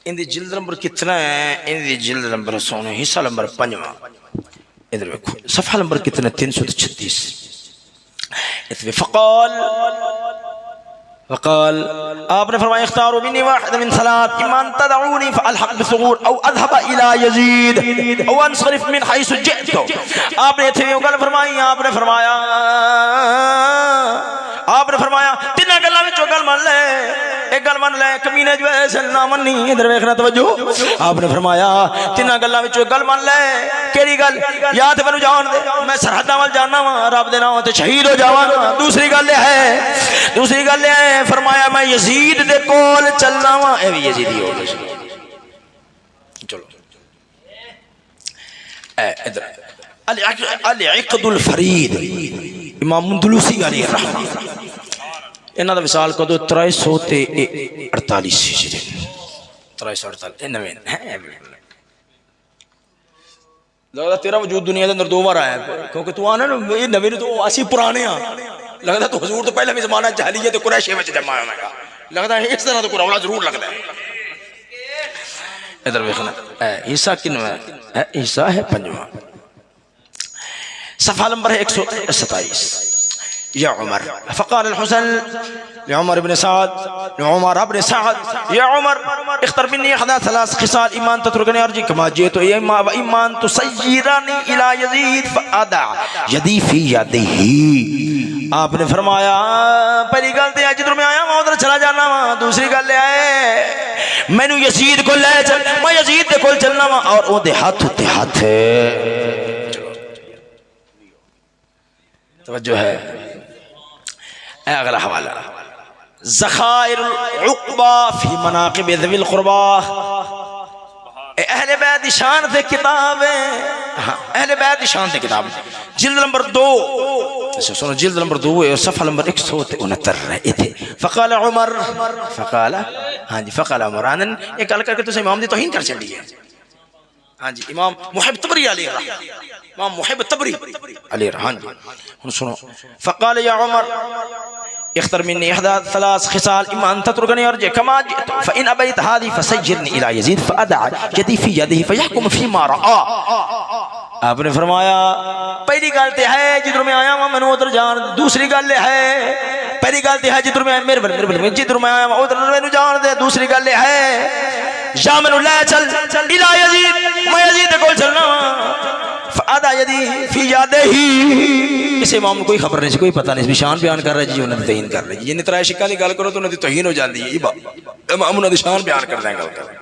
ان دی جلد نمبر کتنا ہے، ان دی جلد نمبر سنو حصہ نمبر 5، ادھر دیکھو صفحہ نمبر کتنا 336۔ فقال آپ نے فرمایا اختاروا منی واحد من ثلاث ایمان تدعونی فالحق بثغور او اذهب الى یزید او انصرف من حیث جئت۔ آپ نے گل فرمائی، آپ نے فرمایا تین گلاں وچوں گل من لے، ایک گل من لے کمینے جو ہے نہ منی، ادھر ویکھنا توجہ۔ آپ نے فرمایا تین گلاں وچوں گل من لے، کیڑی گل؟ یا تے مینوں جان دے میں سرحداں وال جانا وا رب دے نام تے شہید ہو جاواں گا، دوسری گل ہے فرمایا میں یزید دے کول چلنا وا، اے بھی یزیدی ہو گئے۔ چلو ادھر العقد الفرید امام اندلسی علیہ الرحمہ، انہاں دا وصال کدو 348 ہجری، 348 نویں ہے۔ لگتا تیرا وجود دنیا دے اندر 2 بار آیا ہے، کیونکہ تو آنا نا یہ نویں تو اسی پرانے ہاں، لگتا تو حضور تو پہلے بھی زمانہ جاہلیت قریشی میں جمع ہونا گا، لگتا ہے اس طرح تو کوئی رولا ضرور لگتا ہے۔ ادھر دیکھنا عیسیٰ کنواں ہے، عیسیٰ ہے 5واں، صفحہ نمبر ہے 127۔ یا عمر فقال الحسن لعمر بن سعد یا عمر اختر منی احدى 3 خصال ایمان تترکنی ارجی کما جئت ایمان تسیرانی الى یزید فادع یدی فی یدہ۔ آپ نے فرمایا پہلی گل تے جدھر میں آیا میں ادھر چلا جانا وا، دوسری گل ہے مینوں یزید کو لے چل، میں یزید دے کول چلنا وا اور او دے ہاتھ تے ہاتھ۔ توجہ ہے، اگلا حوالہ ذخائر العقبہ فی مناقب ذوی القربہ، اہل بیت شان سے کتاب ہے، اہل بیت شان سے کتاب، جلد نمبر 2، سنو جلد نمبر 2 ہے، صفحہ نمبر 169 ہے۔ اتھے فقال عمر، فقال عمران، ایک گل کر کے تو امام دی توہین کر چلی ہے، ہاں جی امام محب تبری علیہ رحمہ، امام محب تبری علیہ رحمہ، ہاں جی سنو فقال یا عمر اختر منی احدى ثلاث خصال اما ان تتركني ارجع كما جئت فان ابيت هذه فسجرني الى يزيد فادع يدي في يده فيحكم فيما راى. آپ نے فرمایا پہلی گل تے ہے جدھر میں آیا ہوں مینوں ادھر جان، دوسری گل ہے پہلی گل تے ہے جدھر میں میرے جدھر میں آیا ہوں ادھر مینوں جان دے، دوسری گل ہے یا مینوں لے چل الى یزید، میں یزید کول چلنا فادا یدی فی یادہ ہی. اس امام کو کوئی خبر نہیں سی، کوئی پتہ نہیں سی، شان بیان کر رہا جی انہاں دی توہین کر رہا جی، یہ ترائے شکا دی گل کرو تو انہاں دی توہین ہو جاندی ہے، امام انہاں دی شان بیان کر رہے ہیں گل کر رہے ہیں.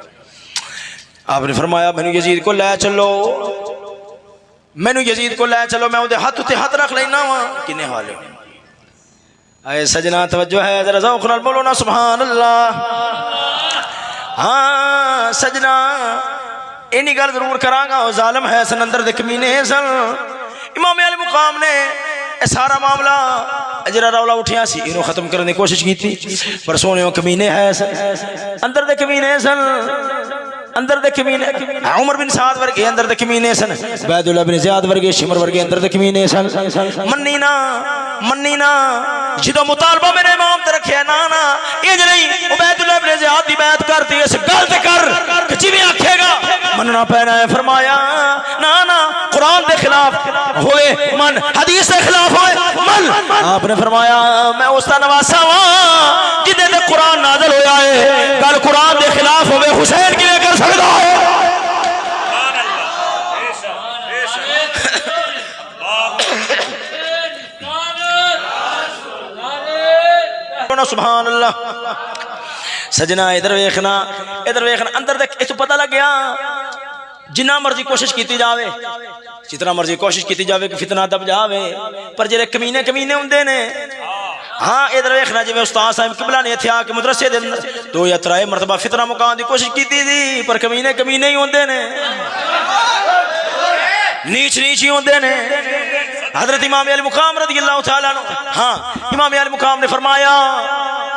آپ نے فرمایا مینوں یزید کو لے چلو، مینوں یزید کو لے چلو، میں اودے ہاتھ تے ہاتھ رکھ لینا وا. کنے حال ہے اے سجنا توجہ ہے ذرا ذوق نال بولو نا سبحان اللہ. ہاں سجنا اینی گل ضرور کراں گا، او ظالم ہے سن اندر دے کمینے سن. امام علی مقام نے اے سارا معاملہ جڑا رولا اٹھیا سی اینو ختم کرنے دی کوشش کیتی، پر سونےوں کمینے ہے سن اندر دے کمینے سن، اندر دے کمینے عمر بن سعد ورگے اندر دے کمینے سن، عبید اللہ بن زیاد ورگے شمر ورگے اندر دے کمینے سن. منی نا جدو مطالبہ میرے امام تے رکھیا نا انج نہیں عبید اللہ بن زیاد دی بیعت کرتی اس گل تے کر کہ جویں آکھے گا مننا پینا ہے. فرمایا نا قرآن دے خلاف ہوئے من، حدیث دے خلاف ہوئے من. آپ نے فرمایا میں اس دا نواسا ہاں جدے تے قرآن نازل ہویا ہے، گل قرآن دے خلاف ہوئے حسین کیویں کر سکدا ہے؟ سبحان اللہ. سجنا ادھر ویکھنا اندر دیکھ، اس پتہ لگ گیا جنہ مرضی کوشش کیتی جاوے، جتنا مرضی کوشش کیتی جاوے کہ فتنہ دب جاوے، پر جڑے کمینے ہوندے نے. ہاں ادھر ویکھنا جویں استاد صاحب قبلہ نے اتھے آ کے مدرسے دے اندر 2 یا 3 مرتبہ فتنہ مکان دی کوشش کیتی تھی، پر کمینے ہی ہوندے نے، نیچ ہی ہوندے نے. حضرت امام علی مقام رضی اللہ تعالیٰ عنہ، ہاں امام علی مقام نے فرمایا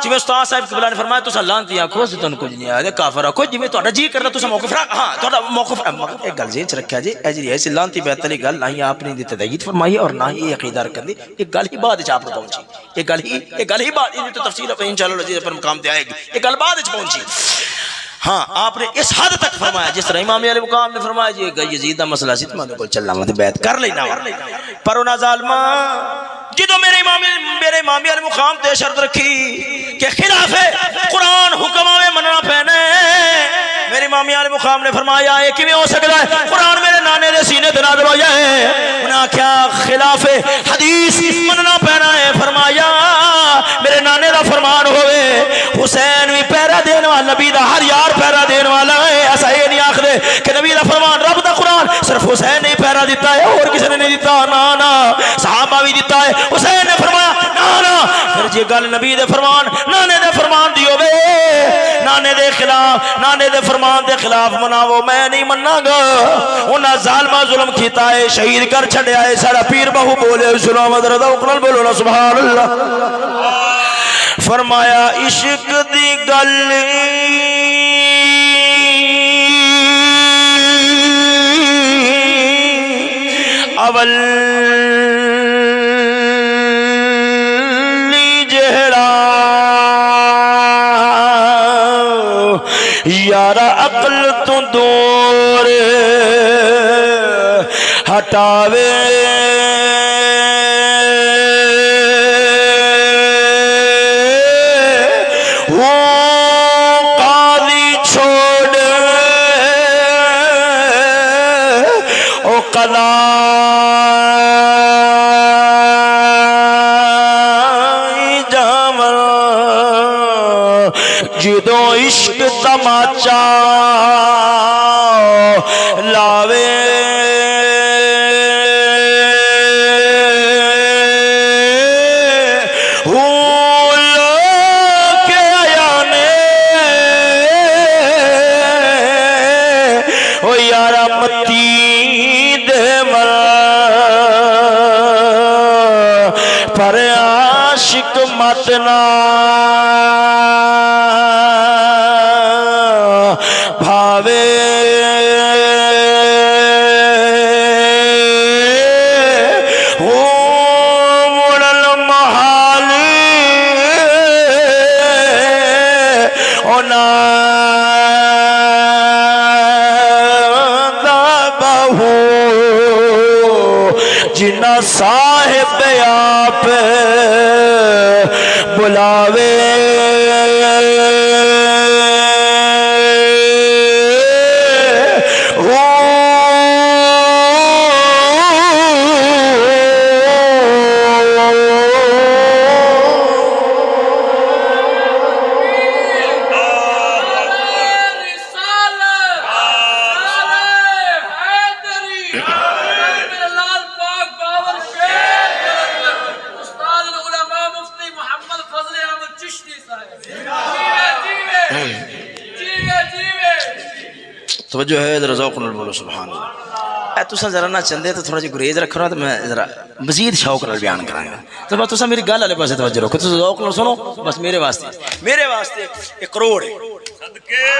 جویں استاد صاحب قبلہ نے فرمایا تساں لانتی آکھو تانوں کچھ نہیں آیا کافر آکھو جویں تہاڈا جی کردا تساں موقف رکھ. ہاں تہاڈا موقف ایک گل ذہن چ رکھیا جی، اے جی ایسی لانتی بیعت والی گل نہ ہی آپ نے تائید فرمائی اور نہ ہی عقیدہ رکھن دی، یہ گل ہی بعد وچ آپ نوں پہنچی، یہ گل ہی بعد یہ تو تفصیل انشاءاللہ عزیز پر مقام تے آئے گی، یہ گل بعد وچ پہنچی. ہاں آپ نے اس حد تک فرمایا جس طرح امام علی مقام نے فرمایا جی یزید دا مسئلہ سی تمہارے کول چلنا وا تے بیعت کر لینا، پر انہاں ظالماں جدو میرے امام علی مقام تے شرط رکھی کہ خلاف قرآن حکم آوے مننا پینا ہے، میرے امام علی مقام نے فرمایا یہ کیویں ہو سکدا ہے، قرآن میرے نانے دے سینے تے نازل ہویا ہے. انہاں کیا خلاف حدیث مننا پینا ہے؟ فرمایا میرے نانے دا فرمان ہوئے حسین بھی پیرا دین والا، نبی دا ہر یار پیرا دین والا ہے. ایسا یہ نہیں آخدے کہ نبی دا فرمان رب دا قرآن صرف حسین نے پیرا دیتا ہے اور کسی نے نہیں دیتا، نا صحابہ بھی دیتا ہے. حسین نے فرمایا نا پھر جی گل نبی دے فرمان نانے دے فرمان دی ہوے، نانے دے خلاف نانے دے فرمان دے خلاف مناو، میں نہیں مننا گا. انہاں ظالمہ ظلم کیتا ہے، شہید کر چھڈیا ہے. سارا پیر بہو بولے سلام حضرت اقرار بولو نا سبحان اللہ. فرمایا عشق دی گل اول جہڑا یارا عقل تو دور ہٹاوے جدو عشق تماچا لاوے پر عاشق متنا بھاوے توجہ ہے ذرا ذوق نال بولو سبحان اللہ. اے تساں ذرا نہ چندے تو تھوڑا جی گریز رکھو نا تو میں ذرا مزید شوق نال بیان کراں گا. تو بس تساں میری گل والے پاسے توجہ رکھو, تساں ذوق نال سنو. بس میرے واسطے ایک کروڑ ہے,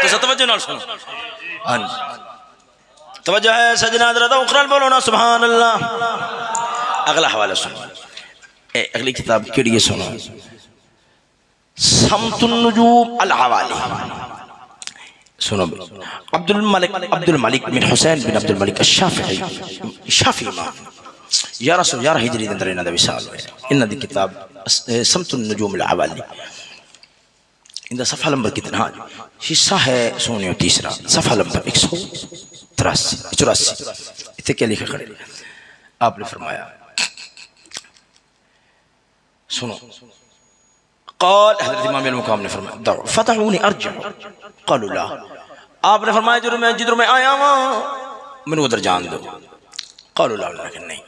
تساں توجہ نال سنو. ہاں توجہ ہے سجنا ذرا ذوق نال بولو نا سبحان اللہ. اگلا حوالہ سنو, اگلی کتاب کیڑی ہے سنو, سمت النجوم الحوالی. سنو عبد الملک بن حسین بن عبد الملک الشافعی امام 1111 ہجری دے اندر انہاں دا وصال ہویا. انہاں دی کتاب سمت النجوم الحوالی, اندا صفحہ نمبر کتنا حصہ ہے سونیو تیسرا, صفحہ نمبر 184. اتنے کیا لکھا کھڑے آپ نے فرمایا سنو, قال حضرت امام المقام نے فرمایا فتحونی ارجع, قالوا لا. آپ نے فرمایا جدھر میں آیا ہوں میں ادھر جان دو. قالوا لا, لیکن نہیں.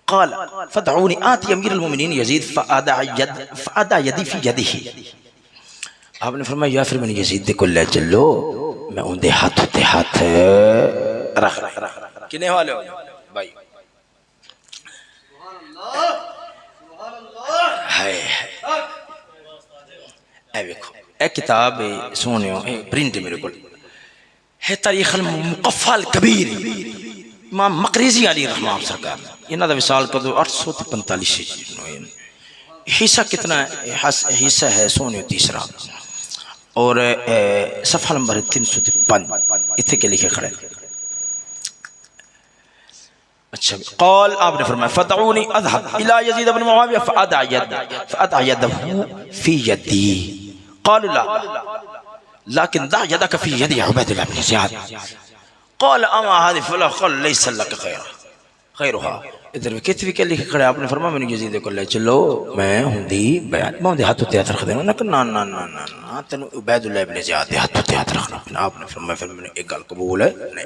قال فتحونی آتی امیر المومنین یزید فادا یدی فی یدہ. آپ نے فرمایا یا پھر میں یزید دے کو لے چلو, میں ان دے ہاتھ رکھ کنے والے ہو بھائی. اے ویکھو اے کتاب سونیو پرنٹ میرے کو ہے, تاریخ المقفى الکبیر امام مقریزی علی رحمہ سرکار. انہاں دا وصال کدو 845. حصہ کتنا ہے؟ حصہ ہے سونیو تیسرا اور صفحہ نمبر 353. اتنے کے لکھے کھڑے. اچھا قال آپ نے فرمایا فتعونی اذهب الى یزید بن معاویہ فاضع یده فی یدی. قالوا لا لكن ضع يدك في يد عبيد الله بن زياد. قال اما هذه فلا, قال ليس لك خيرها. ادھر کتنے کے لکھے کھڑے. آپ نے فرمایا میں یزید کو لے چلو, میں ہوں دی بیعت, میں ہوں دی ہاتھ تے ہاتھ رکھ دینا. نا نا نا نا تینو عبید اللہ بن زیاد دے ہاتھ تے ہاتھ رکھنا. آپ نے فرمایا پھر میں نے ایک گل قبول ہے نہیں.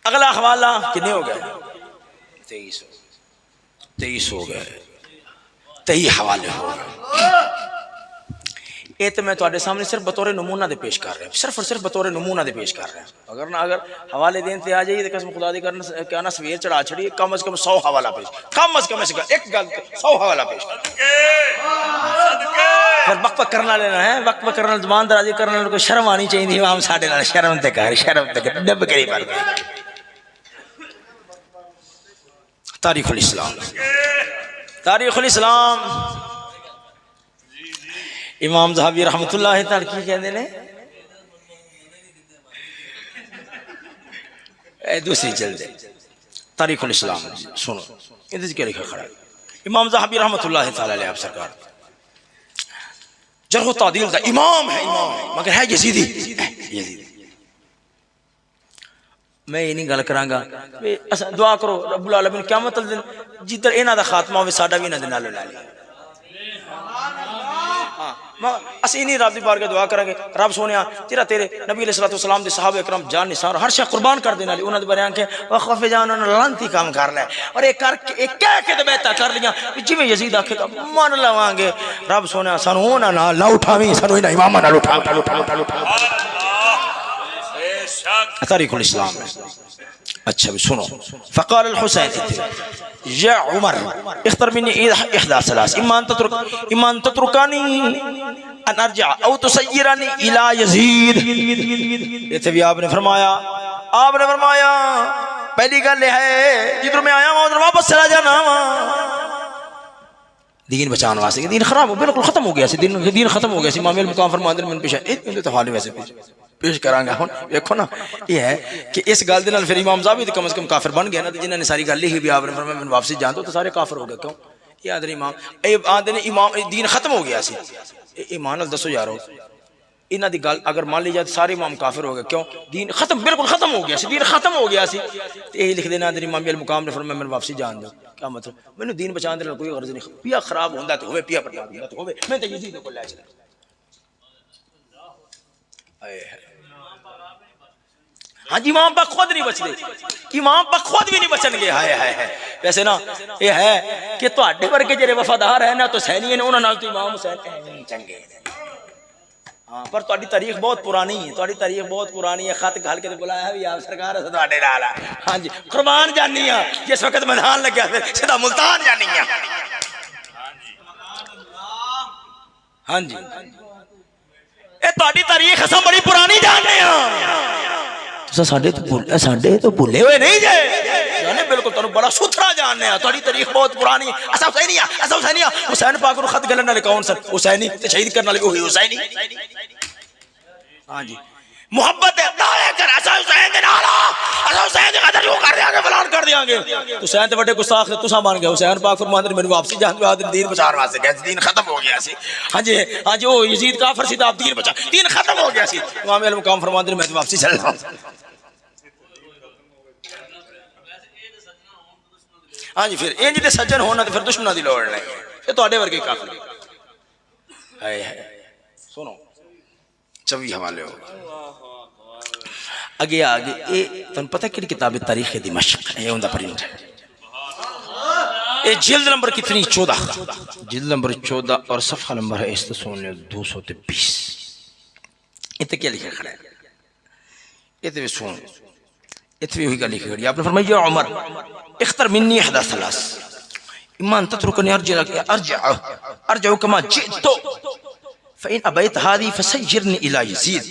اگلا حوالہ کتنے ہو گئے؟ 23 ہو گئے. 23 حوالے ہو گئے. یہ تو میں تواڈے سامنے صرف بطور نمونہ دے پیش کر رہا ہوں, صرف اور صرف بطور نمونہ دے پیش کر رہا ہوں. اگر حوالے دین تے آ جائیے تو قسم خدا دی کرنا کیا نا سویر چڑھا چھڑی, کم از کم 100 حوالہ پیش, کم از کم ایک گل 100 حوالہ پیش کر. پھر وقفہ کرنا لینا ہے, وقفہ کرنا زبان درازی کرنا کوئی شرم آنی چاہیے. امام ساڈے نال شرم تے کر دب کری مر گئے. تاریخ الاسلام امام صاحب رحمت اللہ تعالی کی کہندے نے, دوسری جلد تاریخ الاسلام سنو. ادھر کیا لکھا کھڑا ہے؟ امام صاحب رحمت اللہ تعالی علیہ آپ سرکار جرح و تعدیل دا امام ہے مگر ہے یزیدی. میں یہ نہیں گل کراں گا, دعا کرو رب العالمین قیامت دن جدھر انہاں دا خاتمہ ہوے ساڈا بھی انہاں دے نال لے لے. اسی نہیں رب دی بارگاہ دعا کریں گے رب سونیا تیرا تیرے نبی علیہ الصلوۃ والسلام دے صحابہ اکرام جان نثار ہر شے قربان کر دینا. انہاں دے بیان کہ وقف جان انہاں لعنتی کام کر لے اور ایک کر کے ایک کہہ کے تے بیعت کر لیاں جویں یزید آکھے گا مان لواں گے. رب سونیا سانو انہاں نال نہ اٹھاویں, سانو انہاں اماماں نال اٹھا. تاریخ الاسلام. اچھا بھی سنو. فقال الحسین یا عمر اختر منی احدى ثلاث, اما ان تترکانی ان ارجع او تسیرانی الى یزید. یہ بھی آپ نے فرمایا پہلی گل ہے جدھر میں آیا ہوں ادھر واپس چلا جانا. دین بچانے واسطے دین خراب بالکل ختم ہو گیا سی, دین ختم ہو گیا سی. امام المقام فرماتے ہیں من پیش ہے تو حال ویسے پیش کران گا. ہن دیکھو نا یہ ہے کہ اس گل دے نال پھر امام صاحب بھی کم از کم کافر بن گیا نا. جنہاں نے ساری گل لکھی بھی آپ نے فرمایا میں واپسی جان دو تو سارے کافر ہو گئے. کیوں یہ آدھے امام آدھے نے امام دین ختم ہو گیا سی. ایمان نال دسو یارو انہاں دی گل اگر مان لی جائے سارے امام کافر ہو گئے. کیوں دین ختم بالکل ختم ہو گیا سی, دین ختم ہو گیا سی. یہی لکھ دینا آدھے امام المقام نے فرمایا میں واپسی جان دو. کیا مطلب مینوں دین بچان دے نال کوئی غرض نہیں. پیا خراب ہوندا تے ہوے, پیا برباد ہوندا تے ہوے, میں تے یزید کو لے چلا. ہاں جی امام پاک خود نہیں بچتے, امام پاک خود بھی نہیں بچن گے. ہے ویسے نا یہ ہے کہ تواڈے ورگے جڑے وفادار ہیں نا تو حسینی ہیں انہاں نال تو امام حسین چنگے. ہاں پر تہاڈی تاریخ بہت پرانی ہے، تہاڈی تاریخ بہت پرانی ہے، خط گھل کے بلایا بھی آپ سرکار اساں تہاڈے نال ہے۔ ہاں جی قربان جانی ہاں، جس وقت میدان لگیا پھر سیدھا ملتان جانی ہاں۔ ہاں جی اے تہاڈی تاریخ اساں بڑی پرانی جاننے ہاں، ساڈے تو بھولے ہوئے نہیں جے جانے بالکل تانوں بڑا ستھرا جاننے ہاں، تہاڈی تاریخ بہت پرانی، اساں حسینی ہاں، اساں حسینی ہاں۔ حسین پاک نو خط گلن والے کون سن؟ حسینی تے شہید کرن والے وہی حسینی۔ ہاں جی محبت ہے دعوے کر اساں حسین دے نال ہاں، اساں حسین دے قدر جو کر دیاں گے فلان کر دیاں گے۔ حسین تے بڑے گستاخ تساں بن گئے۔ حسین پاک فرماندے میری واپسی جان دین بچار واسطے گئے، دین ختم ہو گیا سی۔ ہاں جی ہاں جی او یزید کافر سی تے آپ دین بچا، دین ختم ہو گیا سی۔ امام علیہ مقام فرماندے میں واپسی چل رہا ہوں۔ ہاں جی پھر انج دے سجن ہونا تے پھر دشمناں دی لوڑ نہیں، اے تہاڈے ورگے کافر۔ ہائے ہائے سنو 24 حوالے ہو اگے آگے اے تن پتہ کیڑی کتاب ہے؟ تاریخ دمشق، یہ ہوندا پرنٹ ہے۔ اے جلد نمبر کتنی؟ 14، جلد نمبر 14 اور صفحہ نمبر ہے اس تے سن لو 220۔ ایتھے کیا لکھا کھڑا ہے؟ ایتھے بھی سن، ایتھے بھی وہی گل لکھی کھڑی ہے۔ آپ نے فرمایا یا عمر اختر منی احدى ثلاث، اما ان تتركني ارجع كما جئت، فإن أبيت هذه فسيرني إلى يزيد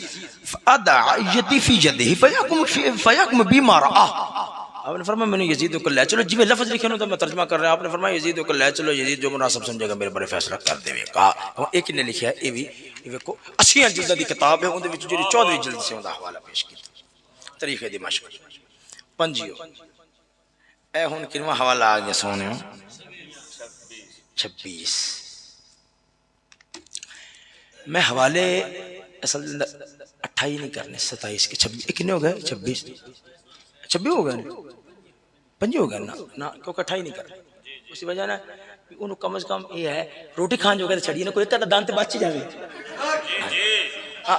فأضع يدي في يده فيحكم بما رآه۔ آپ نے فرمایا میں نے یزید کو لے چلو، جی میں لفظ لکھے تو میں ترجمہ کر رہا ہوں۔ آپ نے فرمایا یزید کو لے چلو، یزید جو مناسب سمجھے گا میرے بارے فیصلہ کر دے گا۔ کہا ایک نے لکھا ہے یہ بھی ویکھو 80 جلد دی کتاب ہے، اون دے وچ جڑی 14ویں جلد سے اوندا حوالہ پیش کیتا تاریخ دمشق پنجیو۔ اے ہن کنواں حوالہ آ گیا سونےو 26۔ میں حوالے اصل 28 نہیں کرنے 27 کے 26 کتنے ہو گئے؟ 26 ہو گئے، 5 ہو گئے نا کیونکہ 28 نہیں کرنے۔ اسی وجہ نا انہوں کم از کم یہ ہے روٹی کھان جو گئے چھڑی نا کوئی ایک دانت بچ جاوے۔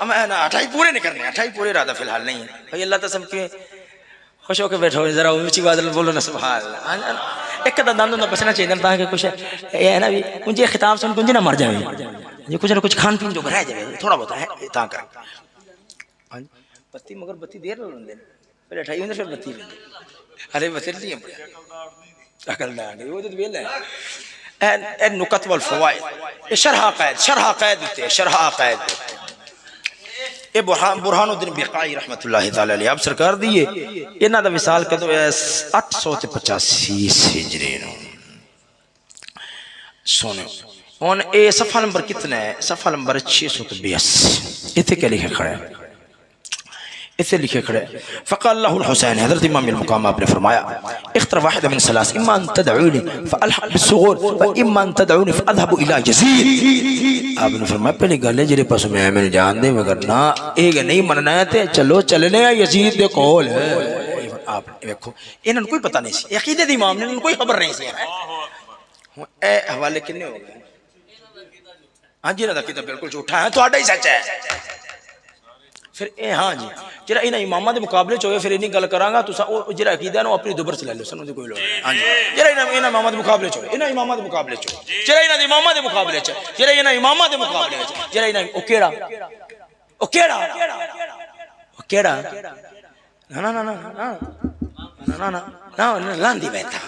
میں 28 پورے نہیں کرنے، 28 پورے ارادہ فی الحال نہیں ہے بھائی۔ اللہ تعالی سب کے خوش ہو کے بیٹھو، ذرا اونچی آواز بولو نا سبحان اللہ۔ ایک دانت نہ بچنا چاہیے تاکہ کچھ یہ ہے نا بھی مجھے خطاب سن کنجے نہ مر جاوے، یہ کچھ نہ کچھ کھان پین جو رہ جائے تھوڑا بہت ہے تا کر۔ بتی مگر بتی دیر نہ لندے پہلے 28 ہوندے پھر بتی لندے، ارے بتی نہیں ہے عقل نہ ہے وہ تو ویل ہے۔ اے نکت والفوائد، اے شرح عقائد، شرح عقائد تے شرح عقائد اے برہان الدین بقائی رحمت اللہ تعالی علیہ آپ سرکار دیے انہاں دا وصال کدو ہے 885 ہجری نو۔ سنو ہن اے صفحہ نمبر کتنا ہے؟ صفحہ نمبر 682۔ ایتھے کیا لکھا کھڑا ہے؟ ایتھے لکھا کھڑا ہے فقال اللہ الحسین، حضرت امام المقام آپ نے فرمایا اختر واحد من ثلاث، اما ان تدعونی فالحق بالثغور واما ان تدعونی فاذهب الى یزید۔ آپ نے فرمایا پہلی گل ہے جڑے پاس میں جان دے مگر نہ اے نہیں مننا ہے تے چلو چلنے یزید دے کول ہے۔ آپ دیکھو انہاں کوئی پتہ نہیں سی عقیدے دی امام نے انہاں کوئی خبر نہیں سی۔ اے حوالے کنے ہو گئے؟ ہاں جی نہ کتاب بالکل جھوٹا ہے، تہاڈا ہی سچ ہے۔ پھر اے ہاں جی جڑا انہاں اماماں دے مقابلے چ ہوئے پھر انہی گل کراں گا تساں او جڑا عقیدہ نو اپنی دبر چ لے لو، سنوں دی کوئی لوڑ نہیں۔ ہاں جی جڑا انہاں اماماں دے مقابلے چ ہوئے، انہاں اماماں دے مقابلے چ جڑا انہاں دے اماماں دے مقابلے چ جڑا انہاں اماماں دے مقابلے چ جڑا انہاں او کیڑا نا نا نا نا نا نا لاندی بیٹھا،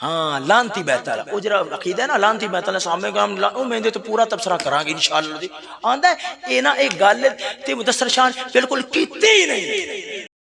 ہاں لانتی بیتل او جڑا عقیدہ ہے نا لانتی بیتل صحابہ کرام او میں دے تو پورا تبصرہ کراں گے انشاءاللہ۔ آندا ہے اے نا ایک گل تے مدثر شان بالکل کیتی نہیں۔